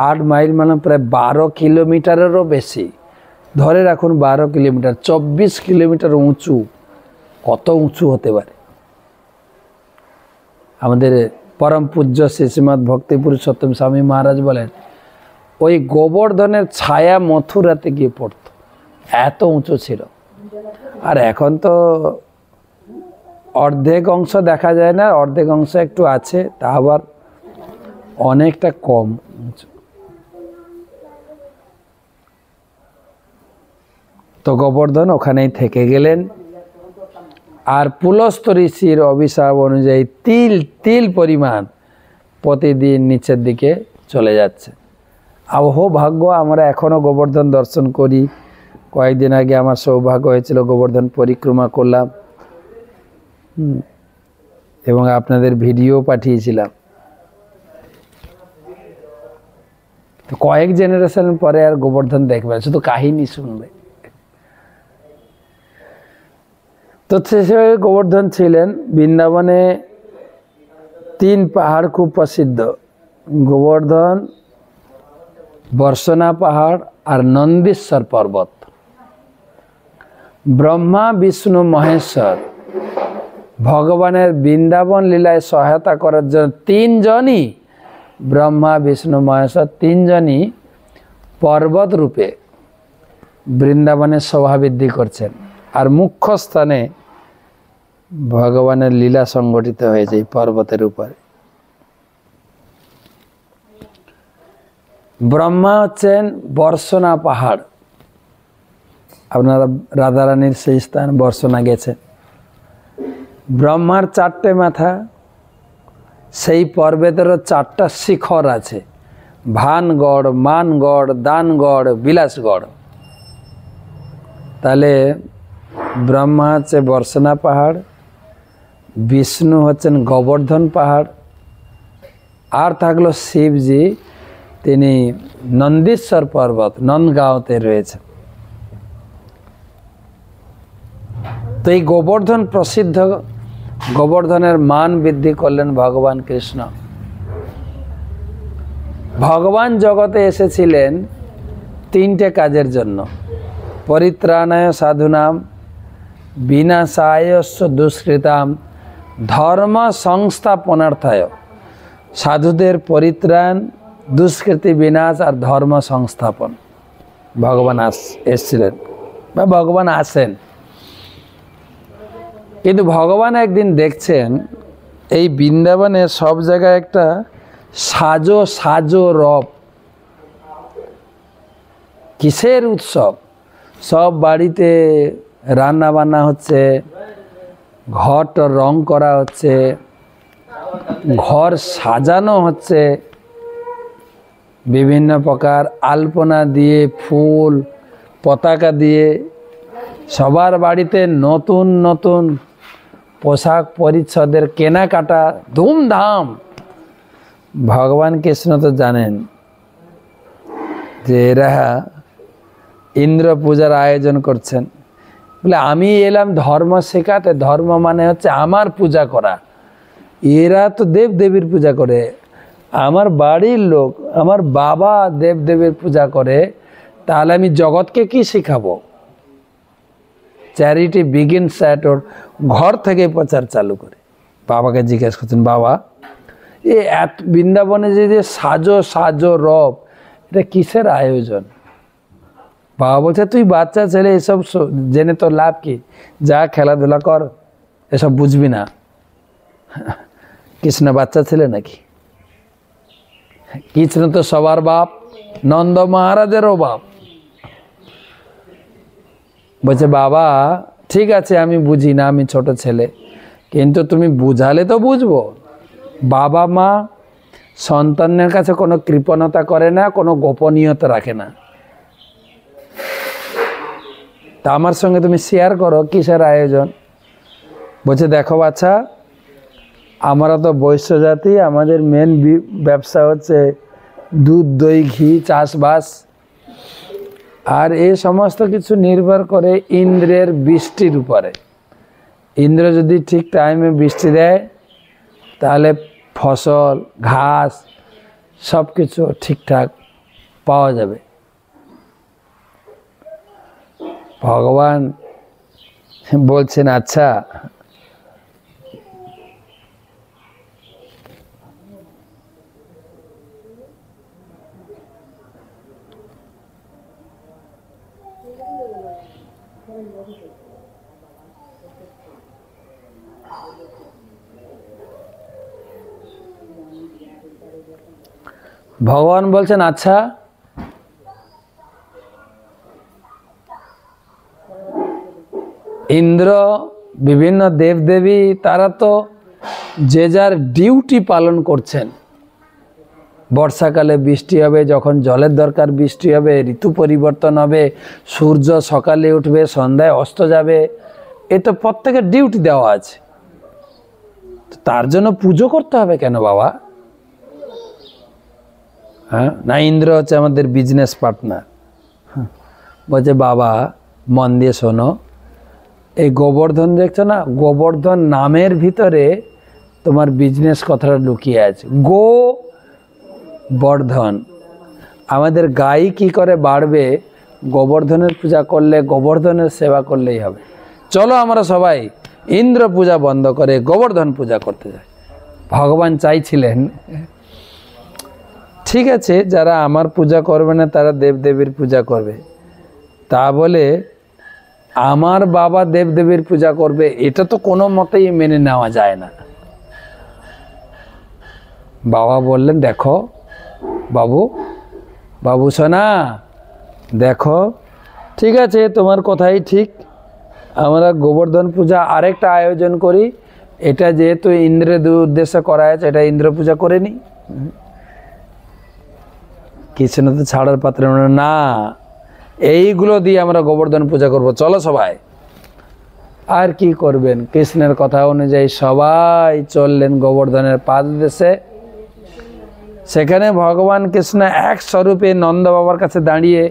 8 মাইল মানে প্রায় 12 কিলোমিটারেরও বেশি, ধরে রাখুন 12 কিলোমিটার, 24 কিলোমিটার উঁচু। কত উঁচু হতে পারে? আমাদের পরম পূজ্য শ্রীমৎ ভক্তি পুরুষোত্তম স্বামী মহারাজ বলেন ওই গোবর্ধনের ছায়া মথুরাতে গিয়ে পড়ত, এত উঁচু ছিল। আর এখন তো অর্ধেক অংশ দেখা যায় না, অর্ধেক অংশ একটু আছে, তা আবার অনেকটা কম উঁচু। তো গোবর্ধন ওখানেই থেকে গেলেন। আর পুলস্ত ঋষির অভিশাপ অনুযায়ী তিল তিল পরিমাণ প্রতিদিন নিচের দিকে চলে যাচ্ছে। আবহ ভাগ্য আমরা এখনও গোবর্ধন দর্শন করি। কয়েকদিন আগে আমার সৌভাগ্য হয়েছিল, গোবর্ধন পরিক্রমা করলাম এবং আপনাদের ভিডিও পাঠিয়েছিলাম। তো কয়েক জেনারেশন পরে আর গোবর্ধন দেখবে, শুধু কাহিনী শুনবে। তো সেভাবে গোবর্ধন ছিলেন। বৃন্দাবনে 3 পাহাড় খুব প্রসিদ্ধ, গোবর্ধন, বর্ষনা পাহাড় আর নন্দীশ্বর পর্বত। ব্রহ্মা বিষ্ণু মহেশ্বর ভগবানের বৃন্দাবন লীলায় সহায়তা করার জন্য 3 জনই, ব্রহ্মা বিষ্ণু মহেশ্বর 3 জনই পর্বত রূপে বৃন্দাবনের শোভা বৃদ্ধি করছেন। আর মুখ্য স্থানে ভগবানের লীলা সংগঠিত হয়েছে এই পর্বতের উপরে। ব্রহ্মা হচ্ছেন বর্ষনা পাহাড়, আপনারা রাধারানীর সেই স্থান বর্ষনা গেছেন। ব্রহ্মার 4টে মাথা, সেই পর্বতেরও 4টা শিখর আছে, ভানগড়, মানগড়, দানগড়, বিলাসগড়। তাহলে ব্রহ্মা হচ্ছে বর্ষনা পাহাড়, বিষ্ণু হচ্ছেন গোবর্ধন পাহাড়, আর থাকলো শিবজি, তিনি নন্দীশ্বর পর্বত নন্দগাঁওতে রয়েছেন। তো এই গোবর্ধন প্রসিদ্ধ, গোবর্ধনের মান বৃদ্ধি করলেন ভগবান কৃষ্ণ। ভগবান জগতে এসেছিলেন 3টে কাজের জন্য, পরিত্রাণায় সাধুনাম, বিনাশায়স্য দুষ্কৃতাম, ধর্ম সংস্থাপনার্থায়। সাধুদের পরিত্রাণ, দুষ্কৃতি বিনাশ আর ধর্ম সংস্থাপন ভগবান এসেছিলেন বা ভগবান আসেন। কিন্তু ভগবান একদিন দেখছেন এই বৃন্দাবনে সব জায়গায় একটা সাজো সাজো রব। কিসের উৎসব? সব বাড়িতে রান্না বান্না হচ্ছে, ঘরটা রং করা হচ্ছে, ঘর সাজানো হচ্ছে, বিভিন্ন প্রকার আলপনা দিয়ে, ফুল পতাকা দিয়ে, সবার বাড়িতে নতুন নতুন পোশাক পরিচ্ছদের কেনাকাটা, ধুমধাম। ভগবান কৃষ্ণ তো জানেন যে এরা ইন্দ্র পূজার আয়োজন করছেন, বলে আমি এলাম ধর্ম শেখাতে, ধর্ম মানে হচ্ছে আমার পূজা করা। এরা তো দেব দেবীর পূজা করে, আমার বাড়ির লোক, আমার বাবা দেব দেবীর পূজা করে, তাহলে আমি জগৎকে কি শেখাবো? চ্যারিটি বিগিনস অ্যাট ওর, ঘর থেকে প্রচার চালু করে। বাবাকে জিজ্ঞেস করছেন, বাবা এ এত বৃন্দাবনে যে সাজো সাজো রব, এটা কিসের আয়োজন? বাবা বলছে, তুই বাচ্চা ছেলে, এসব জেনে তোর লাভ কি? যা খেলাধুলা কর, এসব বুঝবি না। কৃষ্ণ বাচ্চা ছেলে নাকি? কৃষ্ণ তো সবার বাপ, নন্দ মহারাজেরও বাপ। বলছে, বাবা ঠিক আছে, আমি বুঝি না, আমি ছোট ছেলে, কিন্তু তুমি বুঝালে তো বুঝবো। বাবা মা সন্তানের কাছে কোনো কৃপণতা করে না, কোনো গোপনীয়তা রাখে না। তা আমার সঙ্গে তুমি শেয়ার করো কিসের আয়োজন। বলছে, দেখো বাচ্চা, আমরা তো বৈশ্য জাতি, আমাদের মেন ব্যবসা হচ্ছে দুধ, দই, ঘি, চাষবাস, আর এই সমস্ত কিছু নির্ভর করে ইন্দ্রের বৃষ্টির উপরে। ইন্দ্র যদি ঠিক টাইমে বৃষ্টি দেয়, তাহলে ফসল, ঘাস সব কিছু ঠিকঠাক পাওয়া যাবে। ভগবান বলছেন আচ্ছা ভগবান বলছেন আচ্ছা ইন্দ্র বিভিন্ন দেবদেবী তারা তো যে যার ডিউটি পালন করছেন। বর্ষাকালে বৃষ্টি হবে, যখন জলের দরকার বৃষ্টি হবে, ঋতু পরিবর্তন হবে, সূর্য সকালে উঠবে সন্ধ্যায় অস্ত যাবে, এ তো প্রত্যেকের ডিউটি দেওয়া আছে। তার জন্য পুজো করতে হবে কেন বাবা? হ্যাঁ না, ইন্দ্র হচ্ছে আমাদের বিজনেস পার্টনার। বলছে বাবা মন দিয়ে শোনো, এই গোবর্ধন দেখছো না, গোবর্ধন নামের ভিতরে তোমার বিজনেস কথাটা লুকিয়ে আছে। গো বর্ধন, আমাদের গাই কি করে বাড়বে? গোবর্ধনের পূজা করলে, গোবর্ধনের সেবা করলেই হবে। চলো আমরা সবাই ইন্দ্র পূজা বন্ধ করে গোবর্ধন পূজা করতে যাই। ভগবান চাইছিলেন ঠিক আছে যারা আমার পূজা করবে না তারা দেবদেবীর পূজা করবে, তা বলে আমার বাবা দেবদেবীর পূজা করবে এটা তো কোনো মতেই মেনে নেওয়া যায় না। বাবা বললেন দেখো বাবু সোনা দেখো, ঠিক আছে তোমার কথাই ঠিক, আমরা গোবর্ধন পূজা আরেকটা আয়োজন করি। এটা যেহেতু ইন্দ্রের উদ্দেশ্যে করা আছে, এটা ইন্দ্র পূজা করে নি। কৃষ্ণ তো ছাড়ার পাত্র না, এইগুলো দিয়ে আমরা গোবর্ধন পূজা করব, চলো সবাই। আর কি করবেন? কৃষ্ণের কথা অনুযায়ী সবাই চললেন গোবর্ধনের পাদদেশে। সেখানে ভগবান কৃষ্ণ এক স্বরূপে নন্দ বাবার কাছে দাঁড়িয়ে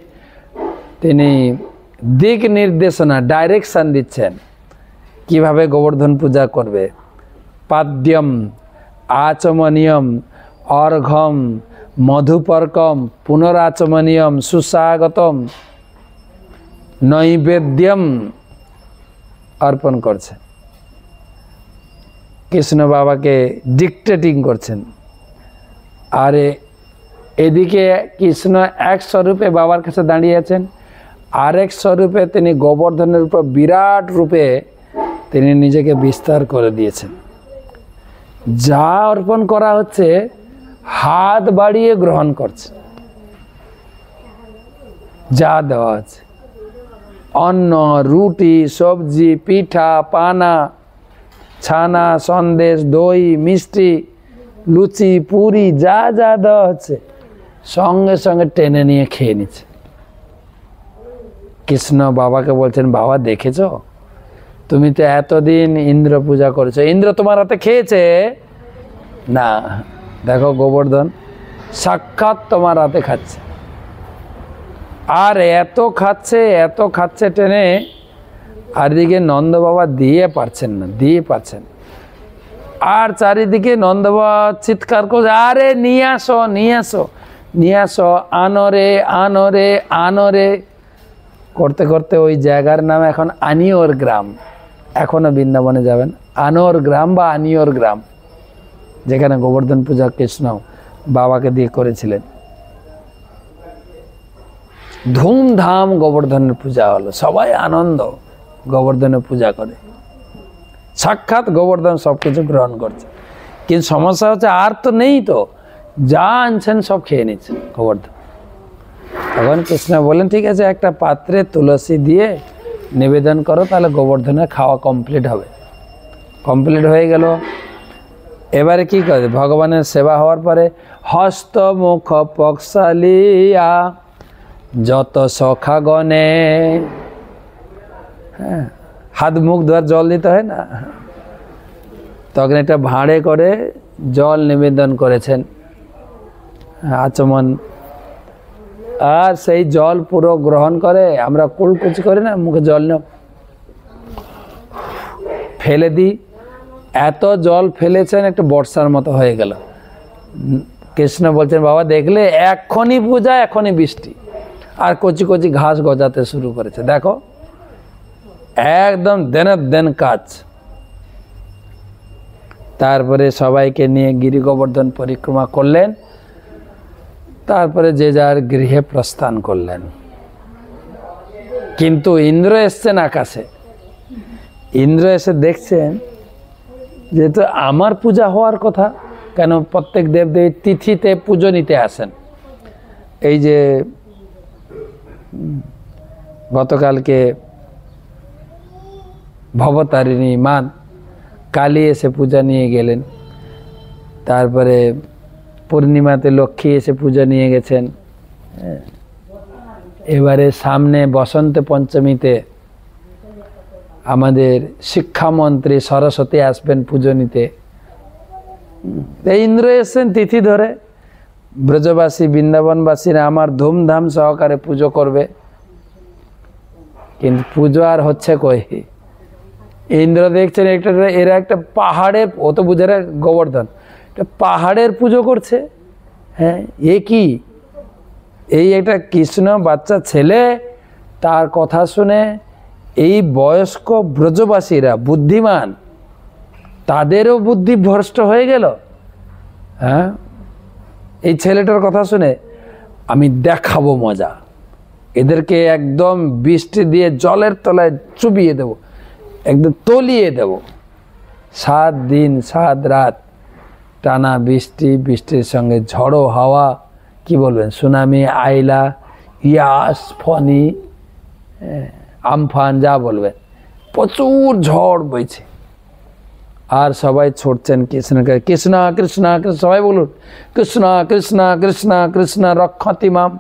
তিনি দিক নির্দেশনা ডাইরেকশন দিচ্ছেন কিভাবে গোবর্ধন পূজা করবে। পাদ্যম আচমনীয়ম অর্ঘম মধুপর্কম পুনরাচমনীয়ম সুস্বাগতম নৈবেদ্যম অর্পণ করছে। কৃষ্ণ বাবাকে ডিক্টেটিং করছেন, আর এদিকে কৃষ্ণ এক স্বরূপে বাবার কাছে দাঁড়িয়ে আছেন, আরেক স্বরূপে তিনি গোবর্ধনের উপর বিরাট রূপে তিনি নিজেকে বিস্তার করে দিয়েছেন। যা অর্পণ করা হচ্ছে হাত বাড়িয়ে গ্রহণ করছে, যা দেওয়া আছে অন্ন রুটি সবজি পিঠা পানা ছানা সন্দেশ দই মিষ্টি লুচি পুরি যা যা দেওয়া হচ্ছে সঙ্গে সঙ্গে টেনে নিয়ে খেয়ে নিচ্ছে। কৃষ্ণ বাবাকে বলছেন বাবা দেখেছো, তুমি তো এতদিন ইন্দ্র পূজা করেছো, ইন্দ্র তোমার হাতে খেয়েছে না? দেখো গোবর্ধন সাক্ষাৎ তোমার হাতে খাচ্ছে, আর এত খাচ্ছে টেনে, আর দিকে নন্দ বাবা দিয়ে পারছেন না। আর চারিদিকে নন্দ বাবা চিৎকার করছে, আরে নিয়ে আসো আনো রে করতে করতে ওই জায়গার নাম এখন আনিওর গ্রাম। এখনো বৃন্দাবনে যাবেন, আনোর গ্রাম বা আনিওর গ্রাম, যেখানে গোবর্ধন পূজা কৃষ্ণ বাবাকে দিয়ে করেছিলেন। ধুমধাম গোবর্ধনের পূজা হলো, সবাই আনন্দ গোবর্ধনের পূজা করে, সাক্ষাৎ গোবর্ধন সবকিছু গ্রহণ করছে। কিন্তু সমস্যা হচ্ছে আর তো নেই, তো যা আনছেন সব খেয়ে নিচ্ছে গোবর্ধন। তখন কৃষ্ণ বলেন ঠিক আছে একটা পাত্রে তুলসী দিয়ে নিবেদন করো, তাহলে গোবর্ধনের খাওয়া কমপ্লিট হবে। কমপ্লিট হয়ে গেল। এবারে কি করে? ভগবানের সেবা হওয়ার পরে হস্ত মুখ পক্সালিয়া যত সখাগণে, হ্যাঁ হাত মুখ ধোয়ার জল দিতে হয় না, তখন এটা ভাঁড়ে করে জল নিবেদন করেছেন আচমন, আর সেই জল পুরো গ্রহণ করে। আমরা কুলকুচি করি না, মুখে জল নেও ফেলে দিই, এত জল ফেলেছেন একটা বর্ষার মতো হয়ে গেল। কৃষ্ণ বলছেন বাবা দেখলে এখনই পূজা এখনই বৃষ্টি, আর কচি কচি ঘাস গজাতে শুরু করেছে, দেখো একদম দেনের দেন কাজ। তারপরে সবাইকে নিয়ে গিরি গোবর্ধন পরিক্রমা করলেন, তারপরে যে যার গৃহে প্রস্থান করলেন। কিন্তু ইন্দ্র এসছেন আকাশে, ইন্দ্র এসে দেখছেন যেহেতু আমার পূজা হওয়ার কথা, কেন প্রত্যেক দেবদেবীর তিথিতে পুজো নিতে আসেন। এই যে গতকালকে ভবতারিণী মা কালী এসে পূজা নিয়ে গেলেন, তারপরে পূর্ণিমাতে লক্ষ্মী এসে পূজা নিয়ে গেছেন, এবারে সামনে বসন্ত পঞ্চমীতে আমাদের শিক্ষামন্ত্রী সরস্বতী আসবেন পুজো নিতে। ইন্দ্র এসছেন তিথি ধরে, ব্রজবাসী বৃন্দাবনবাসীরা আমার ধুমধাম সহকারে পুজো করবে, কিন্তু পুজো আর হচ্ছে কই। ইন্দ্র দেখছেন এরা একটা পাহাড়ের, ও তো বুঝে গোবর্ধন, একটা পাহাড়ের পুজো করছে। হ্যাঁ, এ কি, এই একটা কৃষ্ণ বাচ্চা ছেলে, তার কথা শুনে এই বয়স্ক ব্রজবাসীরা বুদ্ধিমান, তাদেরও বুদ্ধি ভ্রষ্ট হয়ে গেল। হ্যাঁ, এই ছেলেটার কথা শুনে আমি দেখাবো মজা, এদেরকে একদম বৃষ্টি দিয়ে জলের তলায় চুবিয়ে দেব, একদম তলিয়ে দেব। 7 দিন 7 রাত টানা বৃষ্টি, বৃষ্টির সঙ্গে ঝড়ো হাওয়া, কি বলবেন, সুনামি, আইলা, ইয়াস, ফনি, আমফান, যা বলবেন, প্রচুর ঝড় বইছে। আর সবাই ছুটছেন কৃষ্ণকে, কৃষ্ণ কৃষ্ণ কৃষ্ণ, সবাই বলুন কৃষ্ণ কৃষ্ণ কৃষ্ণ কৃষ্ণ রক্ষতি মাম,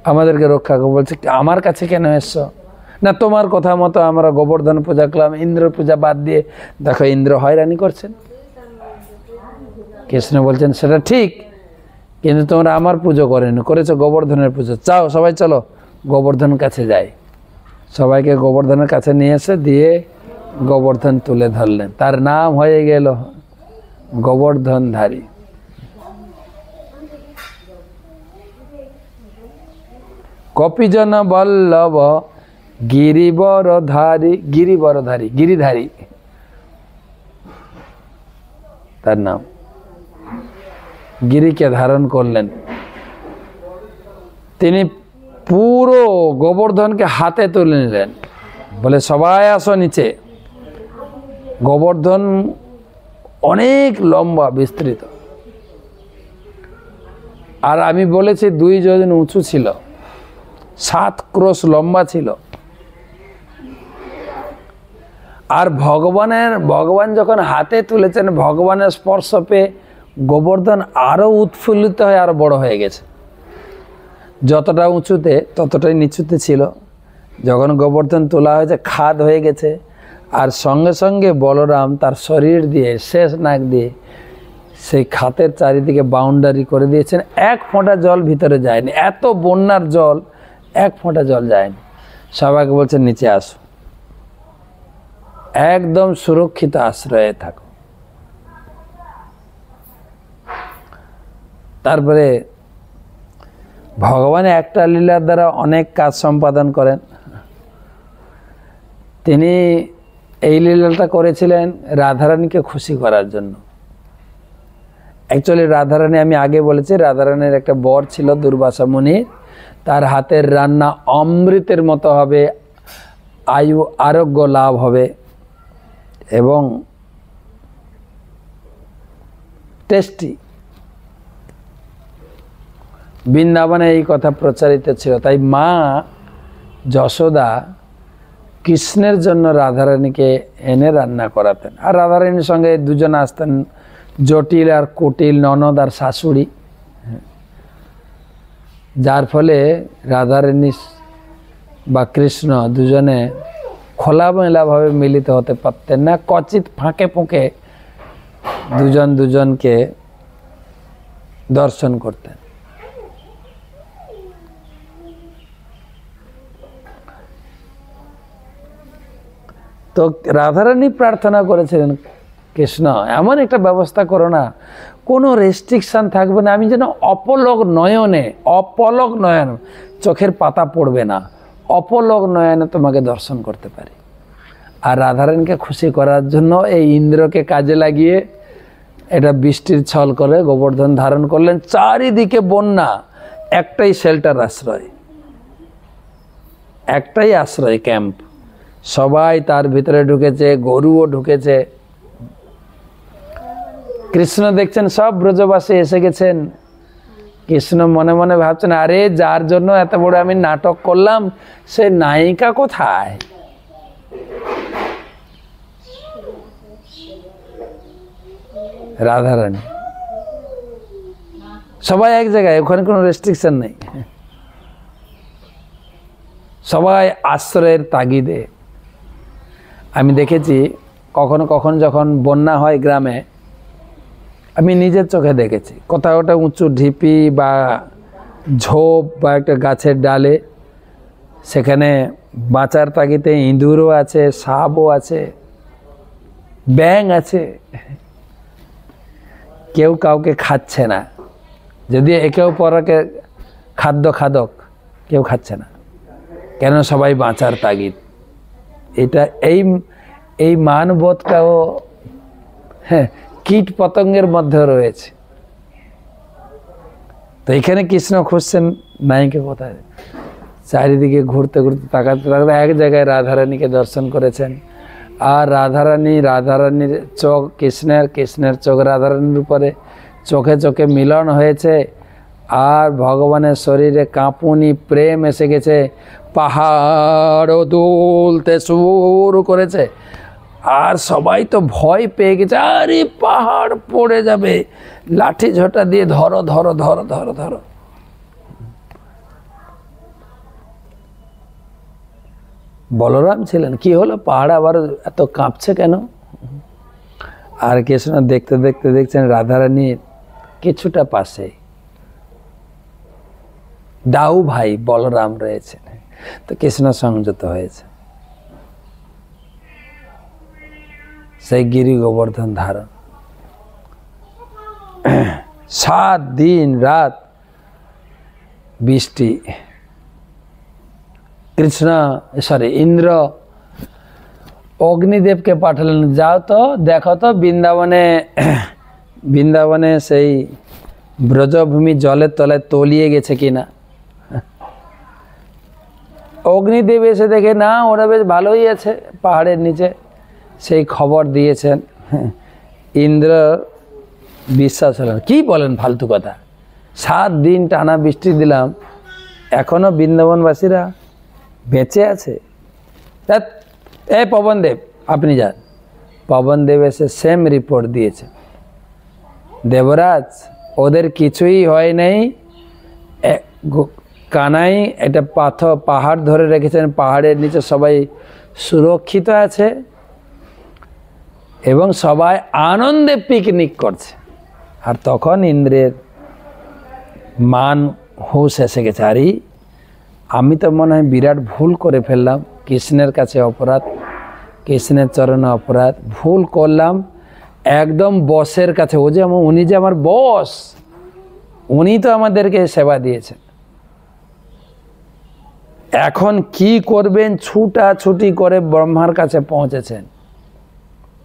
আমাদেরকে রক্ষা করো। বলছে আমার কাছে কেন এসছো? না তোমার কথা মতো আমরা গোবর্ধন পূজা করলাম, ইন্দ্র পূজা বাদ দিয়ে দেখো ইন্দ্র হয়রানি করছেন। কৃষ্ণ বলছেন সেটা ঠিক, কিন্তু তোমরা আমার পুজো করেছো গোবর্ধনের পুজো। চাও সবাই চলো গোবর্ধনের কাছে যাই। সবাইকে গোবর্ধনের কাছে নিয়ে এসে দিয়ে গোবর্ধন তুলে ধরলেন, তার নাম হয়ে গেল গোবর্ধনধারী। কপিজন বল্লভ গিরিবরধারী, গিরিবরধারী, গিরিধারী তার নাম। গিরিকে ধারণ করলেন তিনি, পুরো গোবর্ধনকে হাতে তুলে নিলেন, বলে সবাই আসো নিচে। গোবর্ধন অনেক লম্বা বিস্তৃত, আর আমি বলেছি 2 যোজন উঁচু ছিল, 7 ক্রোশ লম্বা ছিল। আর ভগবান যখন হাতে তুলেছেন, ভগবানের স্পর্শ পেয়ে গোবর্ধন আরো উৎফুল্লিত হয়ে আরো বড় হয়ে গেছে। যতটা উঁচুতে ততটাই নিচুতে ছিল। যখন গোবর্ধন তোলা হয়েছে, খাদ হয়ে গেছে, আর সঙ্গে সঙ্গে বলরাম তার শরীর দিয়ে, শেষ নাক দিয়ে সেই খাতের চারিদিকে বাউন্ডারি করে দিয়েছেন। 1 ফোঁটা জল ভিতরে যায়নি, এত বন্যার জল 1 ফোঁটা জল যায়নি। সবাইকে বলছেন নিচে আসো, একদম সুরক্ষিত আশ্রয়ে থাকো। তারপরে ভগবান একটা লীলার দ্বারা অনেক কাজ সম্পাদন করেন। তিনি এই লীলাটা করেছিলেন রাধারানীকে খুশি করার জন্য। অ্যাকচুয়ালি রাধারানী, আমি আগে বলেছি, রাধারানীর একটা বর ছিল দুর্বাসা মুনি, তার হাতের রান্না অমৃতের মতো হবে, আয়ু আরোগ্য লাভ হবে এবং টেস্টি। বৃন্দাবনে এই কথা প্রচারিত ছিল, তাই মা যশোদা কৃষ্ণের জন্য রাধারানীকে এনে রান্না করাতেন। আর রাধারানীর সঙ্গে 2 জন আসতেন, জটিল আর কুটিল, ননদ আর শাশুড়ি, যার ফলে রাধারানী বা কৃষ্ণ দুজনে খোলামেলাভাবে মিলিত হতে পারতেন না। কচিত ফাঁকে ফুঁকে দুজনকে দর্শন করতেন। তো রাধারানী প্রার্থনা করেছিলেন, কৃষ্ণ এমন একটা ব্যবস্থা করো না, কোনো রেস্ট্রিকশান থাকবে না। আমি যেন অপলক নয়ন চোখের পাতা পড়বে না, অপলক নয়নে তোমাকে দর্শন করতে পারি। আর রাধারানীকে খুশি করার জন্য এই ইন্দ্রকে কাজে লাগিয়ে এটা বৃষ্টির ছল করে গোবর্ধন ধারণ করলেন। চারিদিকে বন্যা, একটাই শেল্টার আশ্রয়, একটাই আশ্রয় ক্যাম্প। সবাই তার ভিতরে ঢুকেছে, গরুও ঢুকেছে। কৃষ্ণ দেখছেন সব ব্রজবাসী এসে গেছেন। কৃষ্ণ মনে মনে ভাবছেন, আরে যার জন্য এত বড় আমি নাটক করলাম সে নায়িকা কোথায়? রাধারানী। সবাই এক জায়গায়, ওখানে কোনো রেস্ট্রিকশন নেই, সবাই আশ্রয়ের তাগিদে। আমি দেখেছি কখনো কখনো যখন বন্যা হয় গ্রামে, আমি নিজের চোখে দেখেছি কোথাও একটা উঁচু ঢিপি বা ঝোপ বা একটা গাছের ডালে, সেখানে বাঁচার তাগিদে ইঁদুরও আছে, সাপও আছে, ব্যাঙ আছে। কেউ কাউকে খাচ্ছে না, যদি একে অপরকে খাদ্য খাদক, কেউ খাচ্ছে না। কেন? সবাই বাঁচার তাগিদ। এটা এই মানবোধটাও কীট পতঙ্গের মধ্যে রয়েছে। তো এখানে কৃষ্ণ খুঁজছেন নায়িকা কোথায়। চারিদিকে ঘুরতে ঘুরতে তাকাতে তাকাতে এক জায়গায় রাধারানীকে দর্শন করেছেন। আর রাধারানীর চোখ কৃষ্ণের চোখ রাধারানীর উপরে, চোখে চোখে মিলন হয়েছে। আর ভগবানের শরীরে কাঁপুনি প্রেম এসে গেছে, পাহাড়ও দুলতে শুরু করেছে। আর সবাই তো ভয় পেয়ে গেছে, আরে পাহাড় পড়ে যাবে, লাঠি ঝোঁটা দিয়ে ধরো ধরো ধরো ধরো ধরো। বলরাম ছিলেন, কি হলো, পাহাড় আবার এত কাঁপছে কেন? আর কৃষ্ণ দেখতে দেখতে দেখছেন রাধারানীর কিছুটা পাশে দাউ ভাই বলরাম রয়েছে। তো কৃষ্ণ সংযত হয়েছে, সেই গিরি গোবর্ধন ধারণ। 7 দিন রাত বৃষ্টি। ইন্দ্র অগ্নিদেবকে পাঠালেন, যাও তো দেখো তো বৃন্দাবনে সেই ব্রজভূমি জলের তলায় তলিয়ে গেছে কিনা। অগ্নিদেব এসে দেখে, না, ওরা বেশ ভালোই আছে পাহাড়ের নিচে। সেই খবর দিয়েছেন। ইন্দ্র বিশ্বাস হলেন, কি বলেন ফালতু কথা, 7 দিন টানা বৃষ্টি দিলাম, এখনো বৃন্দাবনবাসীরা বেঁচে আছে। এই পবনদেব আপনি যান। পবনদেব এসে সেম রিপোর্ট দিয়েছে, দেবরাজ ওদের কিছুই হয় নাই। কানাই এটা পাহাড় ধরে রেখেছেন, পাহাড়ের নিচে সবাই সুরক্ষিত আছে এবং সবাই আনন্দে পিকনিক করছে। আর তখন ইন্দ্রের মান হুঁশ এসে গেছে, আরে আমি তো মনে হয় বিরাট ভুল করে ফেললাম, কৃষ্ণের কাছে অপরাধ, কৃষ্ণের চরণে অপরাধ, ভুল করলাম একদম বসের কাছে। উনি যে আমার বস, উনি তো আমাদেরকে সেবা দিয়েছেন, এখন কি করবেন? ছুটাছুটি করে ব্রহ্মার কাছে পৌঁছেছেন।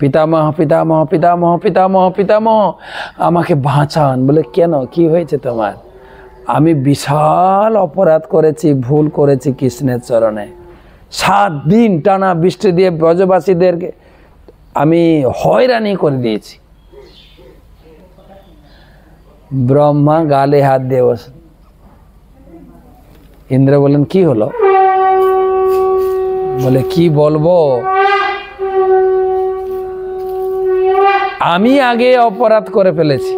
পিতামহ পিতামহ পিতামহ পিতামহ পিতামহ আমাকে বাঁচান। বলে, কেন, কি হয়েছে তোমার? আমি বিশাল অপরাধ করেছি, ভুল করেছি কৃষ্ণের চরণে। 7 দিন টানা বৃষ্টি দিয়ে ব্রজবাসীদেরকে আমি হয়রানি করে দিয়েছি। ব্রহ্মা গালে হাত দিয়ে বসেন। ইন্দ্র বলেন, কি হলো? বলে, কি বলবো, আমি আগে অপরাধ করে ফেলেছি,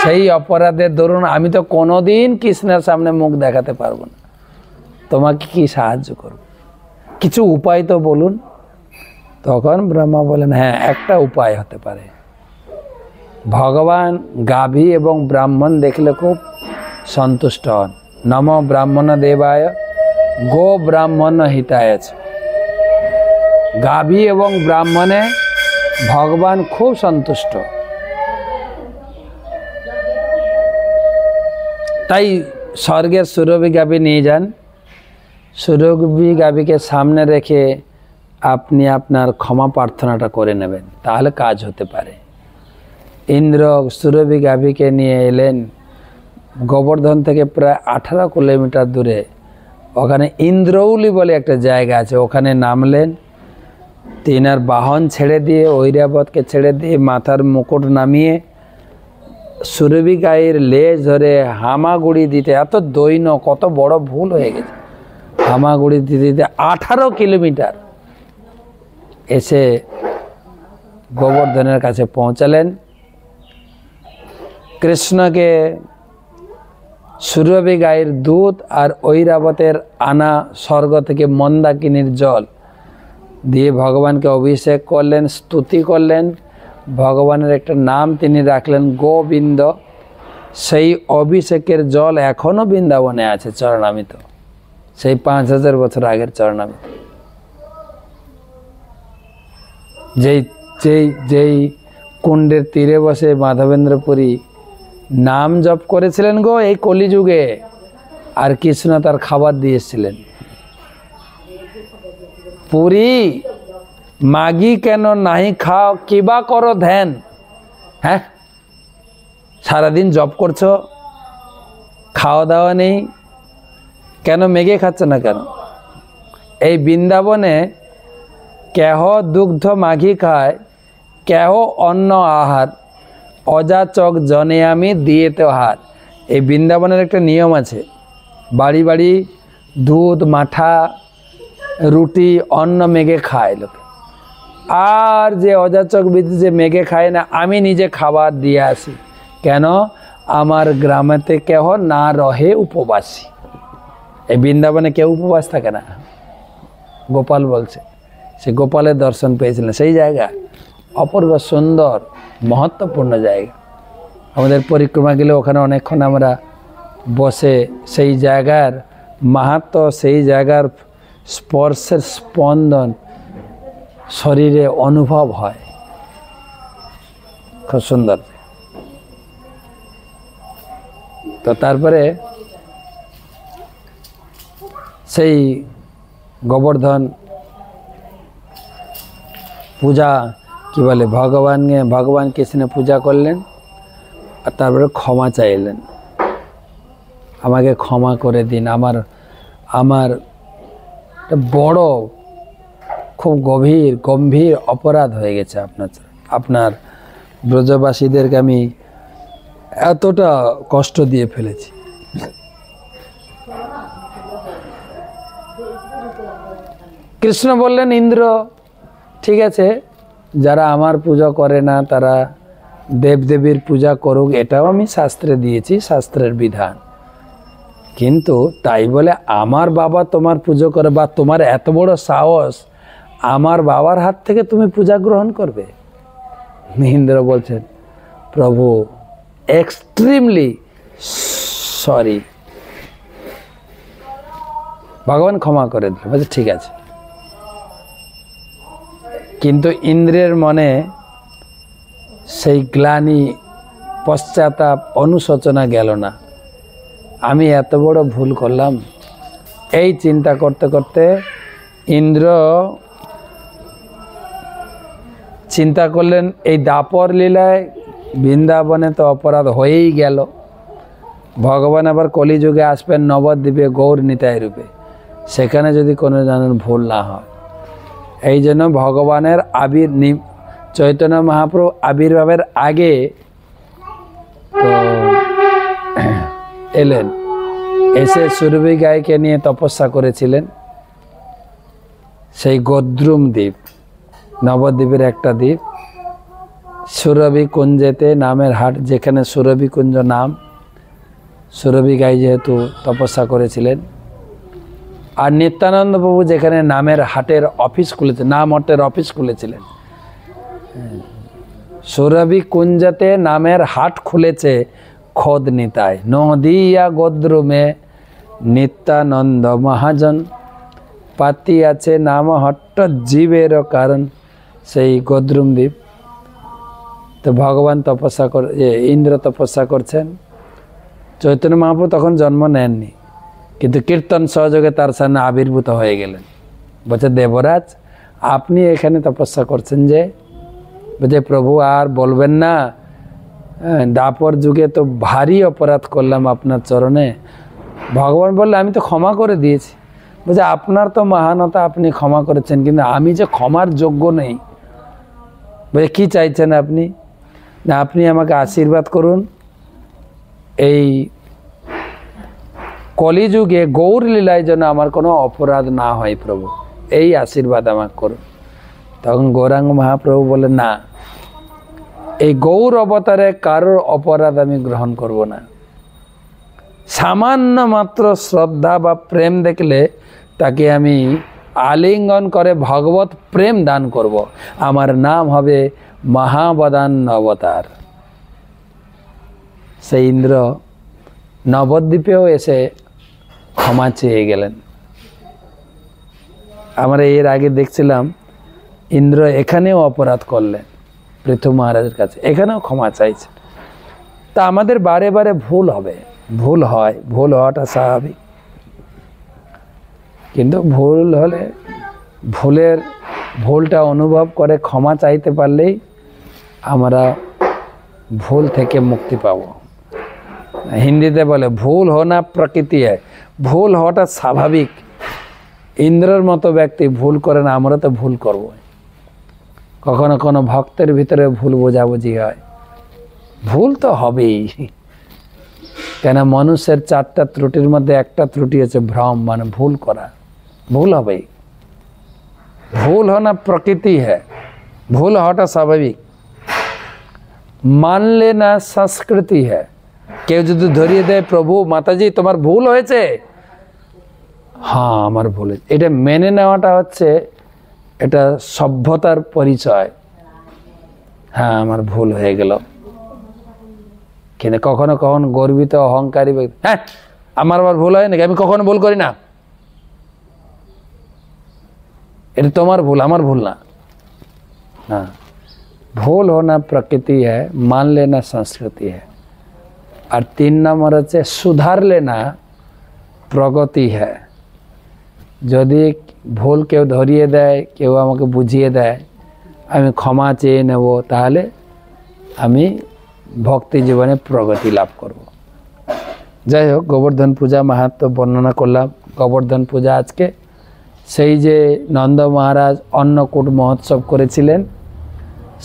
সেই অপরাধের দরুন আমি তো কোনোদিন কৃষ্ণের সামনে মুখ দেখাতে পারবো না। তোমাকে কি সাহায্য করব, কিছু উপায় তো বলুন। তখন ব্রহ্মা বলেন, হ্যাঁ, একটা উপায় হতে পারে। ভগবান গাভী এবং ব্রাহ্মণ দেখলে খুব সন্তুষ্ট হন। নম ব্রাহ্মণ দেবায় গো ব্রাহ্মণ হিতায়। গাভী এবং ব্রাহ্মণে ভগবান খুব সন্তুষ্ট। তাই স্বর্গের সুরভি গাভী নিয়ে যান, সুরভি গাভীকে সামনে রেখে আপনি আপনার ক্ষমা প্রার্থনাটা করে নেবেন, তাহলে কাজ হতে পারে। ইন্দ্র সুরভি গাভীকে নিয়ে এলেন গোবর্ধন থেকে প্রায় 18 কিলোমিটার দূরে, ওখানে ইন্দ্রৌলি বলে একটা জায়গা আছে, ওখানে নামলেন। তিনার বাহন ছেড়ে দিয়ে, ঐরাবতকে ছেড়ে দিয়ে মাথার মুকুট নামিয়ে সুরভি গায়ের লেজ ধরে হামাগুড়ি দিতে, এত দৈন্য, কত বড় ভুল হয়ে গেছে, হামাগুড়ি দিতে দিতে 18 কিলোমিটার এসে গোবর্ধনের কাছে পৌঁছালেন। কৃষ্ণকে সুরভি গায়ের দুধ আর ঐরাবতের আনা স্বর্গ থেকে মন্দাকিনীর জল দিয়ে ভগবানকে অভিষেক করলেন, স্তুতি করলেন। ভগবানের একটা নাম তিনি রাখলেন গোবিন্দ। সেই অভিষেকের জল এখনো বৃন্দাবনে আছে চরণামিত, সেই 5000 বছর আগের চরণামিত। যেই যেই যেই কুণ্ডের তীরে বসে মাধবেন্দ্রপুরী নাম জপ করেছিলেন গো এই কলিযুগে, আর কৃষ্ণ তার খাবার দিয়েছিলেন। পুরী মাগি কেন নাহি খাও, কিবা করো ধ্যান। হ্যাঁ, সারাদিন জপ করছো, খাওয়া দাওয়া নেই, কেন মেঘে খাচ্ছ না কেন? এই বৃন্দাবনে কেহ দুগ্ধ মাঘি খায়, কেহ অন্ন আহার, অযাচক জনে আমি দিয়েতে হার। এই বৃন্দাবনের একটা নিয়ম আছে, বাড়ি বাড়ি দুধ মাঠা রুটি অন্ন মেঘে খায় লোকে, আর যে অযাচক বিধি যে মেঘে খায় না, আমি নিজে খাবার দিয়ে আসি। কেন? আমার গ্রামেতে কেহ না রহে উপবাসী। এই বৃন্দাবনে কেউ উপবাস থাকে না। গোপাল বলছে, সে গোপালের দর্শন পেয়েছিলেন সেই জায়গা, অপূর্ব সুন্দর মহত্বপূর্ণ জায়গা। আমাদের পরিক্রমা গেলে ওখানে অনেকক্ষণ আমরা বসে সেই জায়গার মাহাত্ম্য, সেই জায়গার স্পর্শের স্পন্দন শরীরে অনুভব হয়, খুব সুন্দর। তো তারপরে সেই গোবর্ধন পূজা কি বলে, ভগবান কৃষ্ণে পূজা করলেন, আর তারপরে ক্ষমা চাইলেন, আমাকে ক্ষমা করে দিন, আমার বড় খুব গম্ভীর অপরাধ হয়ে গেছে আপনার ব্রজবাসীদেরকে আমি এতটা কষ্ট দিয়ে ফেলেছি। কৃষ্ণ বললেন, ইন্দ্র ঠিক আছে, যারা আমার পূজা করে না তারা দেবদেবীর পূজা করুক, এটাও আমি শাস্ত্রে দিয়েছি, শাস্ত্রের বিধান। কিন্তু তাই বলে আমার বাবা তোমার পুজো করে, বা তোমার এত বড় সাহস আমার বাবার হাত থেকে তুমি পূজা গ্রহণ করবে? ইন্দ্র বলছেন, প্রভু এক্সট্রিমলি সরি। ভগবান ক্ষমা করে দিল, বলছে ঠিক আছে। কিন্তু ইন্দ্রের মনে সেই গ্লানি, পশ্চাতাপ, অনুশোচনা গেল না, আমি এত বড় ভুল করলাম। এই চিন্তা করতে করতে ইন্দ্র চিন্তা করলেন, এই দাপর লীলায় বৃন্দাবনে তো অপরাধ হয়েই গেল, ভগবান আবার কলিযুগে আসবেন নবদ্বীপে গৌর নিতাই রূপে, সেখানে যদি কোনো জানেন ভুল না হয়। এই জন্য ভগবানের চৈতন্য মহাপ্রভু আবির্ভাবের আগে তো এলেন, এসে সুরভি গায়কে নিয়ে তপস্যা করেছিলেন সেই গদ্রুম দ্বীপ, নবদ্বীপের একটা দ্বীপ, সুরভি কুঞ্জেতে নামের হাট, যেখানে সুরভি কুঞ্জ নাম, সুরভি গাই যেহেতু তপস্যা করেছিলেন। আর নিত্যানন্দ প্রভু যেখানে নামের হাটের অফিস খুলেছে, নাম হটের অফিস খুলেছিলেন, সুরভি কুঞ্জতে নামের হাট খুলেছে খোদ নিতাই, নদিয়া গদ্রুমে নিত্যানন্দ মহাজন, পাতি আছে নাম হট্ট জীবের কারণ, সেই গদ্রুম দ্বীপ। তো ভগবান তপস্যা ইন্দ্র তপস্যা করছেন, চৈতন্য মহাপ্রভু তখন জন্ম নেননি, কিন্তু কীর্তন সহযোগে তার সামনে আবির্ভূত হয়ে গেলেন। বলছে দেবরাজ আপনি এখানে তপস্যা করছেন যে? বলছে প্রভু আর বলবেন না, দাপর যুগে তো ভারী অপরাধ করলাম আপনার চরণে। ভগবান বললে আমি তো ক্ষমা করে দিয়েছি। বলছে আপনার তো মহানতা, আপনি ক্ষমা করেছেন, কিন্তু আমি যে ক্ষমার যোগ্য নেই। বলে কী চাইছেন আপনি? না আপনি আমাকে আশীর্বাদ করুন, এই কলিযুগে গৌর লীলায় যেন আমার কোনো অপরাধ না হয় প্রভু, এই আশীর্বাদ আমাকে করুন। তখন গৌরাঙ্গ মহাপ্রভু বলে না, এই গৌর অবতারে কারোর অপরাধ আমি গ্রহণ করব না। সামান্য মাত্র শ্রদ্ধা বা প্রেম দেখলে তাকে আমি আলিঙ্গন করে ভগবত প্রেম দান করব। আমার নাম হবে মহাবদান অবতার। সেই ইন্দ্র নবদ্বীপেও এসে ক্ষমা চেয়ে গেলেন। আমরা এর আগে দেখছিলাম ইন্দ্র এখানেও অপরাধ করলেন পৃথু মহারাজের কাছে, এখানেও ক্ষমা চাইছেন। তা আমাদের বারে বারে ভুল হবে, ভুল হয়, ভুল হওয়াটা স্বাভাবিক, কিন্তু ভুল হলে ভুলটা অনুভব করে ক্ষমা চাইতে পারলেই আমরা ভুল থেকে মুক্তি পাব। হিন্দিতে বলে ভুল হোনা প্রকৃতি হয়, ভুল হওয়াটা স্বাভাবিক। ইন্দ্রের মতো ব্যক্তি ভুল করে না, আমরা তো ভুল করব। কখনো কোনো ভক্তের ভিতরে ভুল বোঝাবুঝি হয়, ভুল তো হবেই। কেন মানুষের 4টা ত্রুটির মধ্যে একটা ত্রুটি হচ্ছে ভ্রম, মানে ভুল করা। ভুল হবেই, ভুল হোনা প্রকৃতি হ্যাঁ, ভুল হওয়াটা স্বাভাবিক। মানলে না সংস্কৃতি হ্যাঁ। কেউ যদি ধরিয়ে দেয় প্রভু মাতাজি তোমার ভুল হয়েছে, হ্যাঁ আমার ভুল হয়েছে, এটা মেনে নেওয়াটা হচ্ছে এটা সভ্যতার পরিচয়। হ্যাঁ আমার ভুল হয়ে গেল। কিন্তু কখনো কখনো গর্বিত অহংকারী ব্যক্তি, হ্যাঁ আমার আবার ভুল হয় নাকি, আমি কখনো ভুল করি না, এটা তোমার ভুল, আমার ভুল না। হ্যাঁ, ভুল होना प्रकृति है, मान लेना संस्कृति है। और 3 নম্বর হচ্ছে सुधार लेना प्रगति है। যদি ভুল কেউ ধরিয়ে দেয়, কেউ আমাকে বুঝিয়ে দেয়, আমি ক্ষমা চেয়ে নেব, তাহলে আমি ভক্তি জীবনে প্রগতি লাভ করব। যাই হোক, গোবর্ধন পূজা মাহাত্ম্য বর্ণনা করলাম। গোবর্ধন পূজা আজকে সেই যে নন্দ মহারাজ অন্নকূট মহোৎসব করেছিলেন,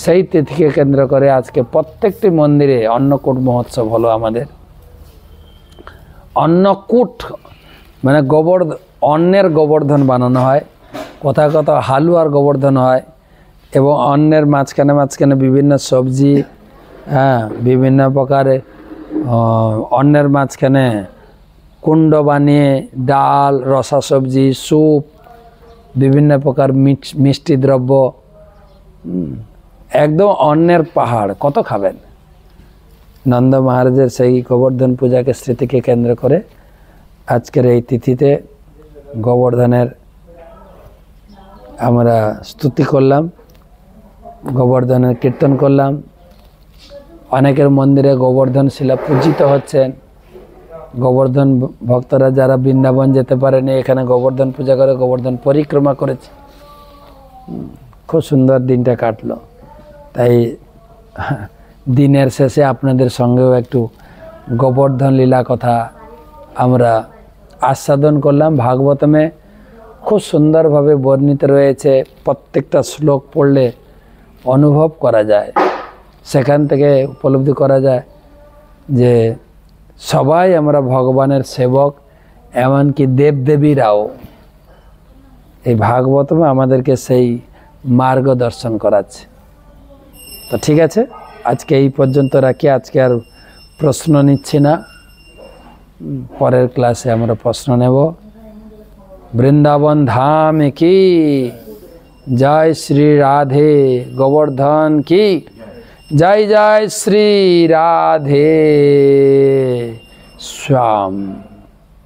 সেই তিথিকে কেন্দ্র করে আজকে প্রত্যেকটি মন্দিরে অন্নকূট মহোৎসব হলো আমাদের। অন্নকূট মানে অন্নের গোবর্ধন বানানো হয়, কোথাও কোথাও হালুয়ার গোবর্ধন হয়, এবং অন্নের মাঝখানে মাঝখানে বিভিন্ন সবজি, হ্যাঁ বিভিন্ন প্রকারে অন্নের মাঝখানে কুণ্ড বানিয়ে ডাল, রসা সবজি, স্যুপ, বিভিন্ন প্রকার মিষ্টি দ্রব্য, একদম অন্নের পাহাড়, কত খাবেন। নন্দ মহারাজের সেই গোবর্ধন পূজাকে স্মৃতিকে কেন্দ্র করে আজকের এই তিথিতে গোবর্ধনের আমরা স্তুতি করলাম, গোবর্ধনের কীর্তন করলাম। অনেকের মন্দিরে গোবর্ধন শিলা পূজিত হচ্ছেন। গোবর্ধন ভক্তরা যারা বৃন্দাবন যেতে পারেনি, এখানে গোবর্ধন পূজা করে গোবর্ধন পরিক্রমা করেছে। খুব সুন্দর দিনটা কাটলো। তাই দিনের শেষে আপনাদের সঙ্গেও একটু গোবর্ধন লীলা কথা আমরা আস্বাদন করলাম। ভাগবতমে খুব সুন্দরভাবে বর্ণিত রয়েছে, প্রত্যেকটা শ্লোক পড়লে অনুভব করা যায়, সেখান থেকে উপলব্ধি করা যায় যে সবাই আমরা ভগবানের সেবক, এমনকি দেবদেবীরাও। এই ভাগবতমে আমাদেরকে সেই মার্গদর্শন করাচ্ছে। তো ঠিক আছে, আজকে এই পর্যন্ত রাখি। আজকে আর প্রশ্ন নিচ্ছি না, পরের ক্লাসে আমরা প্রশ্ন নেব। বৃন্দাবন ধাম কি জয়, শ্রী রাধে গোবর্ধন কি জয়, জয় শ্রী রাধে শ্যাম।